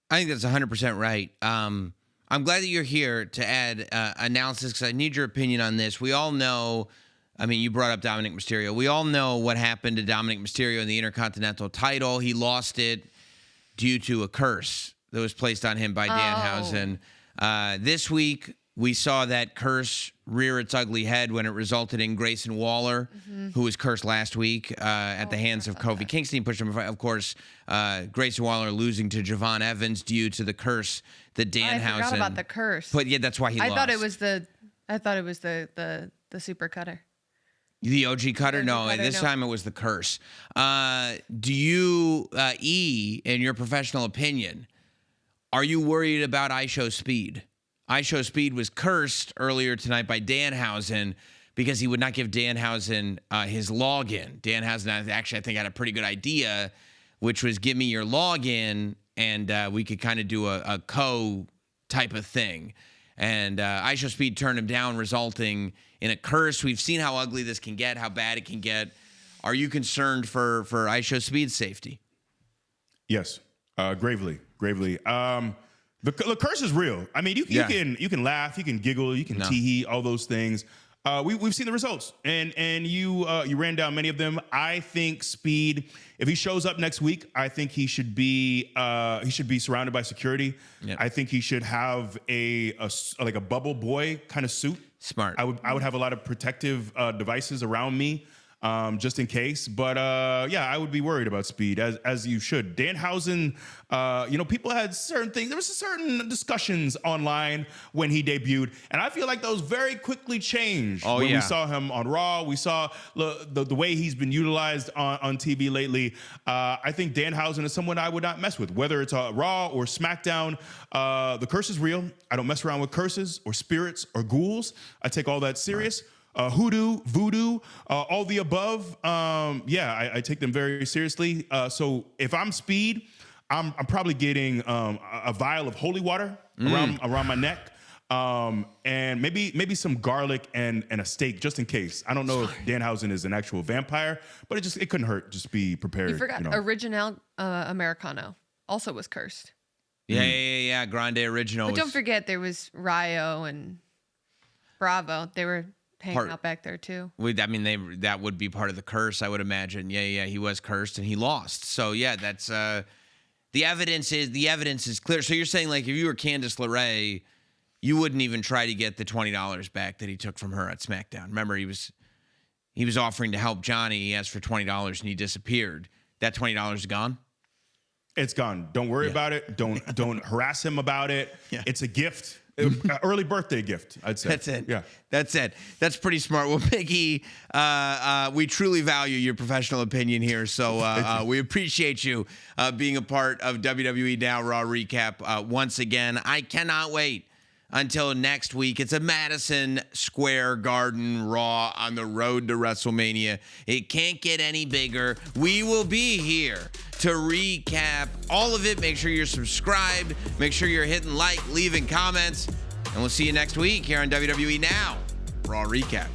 I think that's 100% right. I'm glad that you're here to add analysis, because I need your opinion on this. We all know, I mean, you brought up Dominic Mysterio. We all know what happened to Dominic Mysterio in the Intercontinental title. He lost it due to a curse that was placed on him by Danhausen. This week, we saw that curse rear its ugly head when it resulted in Grayson Waller, who was cursed last week at the hands of Kofi Kingston. Pushed him, of course, Grayson Waller losing to Javon Evans due to the curse that Danhausen. I forgot about the curse. But yeah, that's why he lost. I thought it was the super cutter. The OG cutter? No, cutter, this no. time it was the curse. Do you, in your professional opinion, are you worried about iShowSpeed? iShowSpeed was cursed earlier tonight by Danhausen because he would not give Danhausen his login. Danhausen actually, I think, had a pretty good idea, which was give me your login and we could kind of do a type of thing. And iShowSpeed turned him down, resulting in a curse. We've seen how ugly this can get, how bad it can get. Are you concerned for iShowSpeed's safety? Yes, gravely. The curse is real. I mean, you can laugh, you can giggle, you can tee-hee, all those things. We've seen the results, and you ran down many of them. I think Speed, if he shows up next week, I think he should be surrounded by security. Yep. I think he should have a bubble boy kind of suit. Smart. I would have a lot of protective devices around me. Just in case. But yeah, I would be worried about Speed, as you should. Danhausen, people had certain things. There was certain discussions online when he debuted, and I feel like those very quickly changed when we saw him on Raw. We saw the way he's been utilized on TV lately. I think Danhausen is someone I would not mess with, whether it's Raw or SmackDown. The curse is real. I don't mess around with curses or spirits or ghouls. I take all that serious. Right. Hoodoo, voodoo, all the above. I take them very seriously. So if I'm Speed, I'm probably getting a vial of holy water around my neck, and maybe some garlic and a steak just in case. I don't know if Danhausen is an actual vampire, but it couldn't hurt. Just be prepared. You forgot Original Americano also was cursed. Yeah. Grande Original. But don't forget there was Ryo and Bravo. They were hanging out back there too. That would be part of the curse, I would imagine. Yeah, he was cursed and he lost. So yeah, that's the evidence is clear. So you're saying, like, if you were Candice LeRae, you wouldn't even try to get the $20 back that he took from her at SmackDown. Remember, he was offering to help Johnny. He asked for $20 and he disappeared. That $20 is gone? It's gone. Don't worry about it. Don't harass him about it. Yeah. It's a gift. Early birthday gift, I'd say. That's it. Yeah. That's it. That's pretty smart. Well, Mickey, we truly value your professional opinion here. So we appreciate you being a part of WWE Now Raw Recap once again. I cannot wait until next week. It's a Madison Square Garden Raw on the road to WrestleMania. It can't get any bigger. We will be here to recap all of it. Make sure you're subscribed. Make sure you're hitting like, leaving comments. And we'll see you next week here on WWE Now Raw Recap.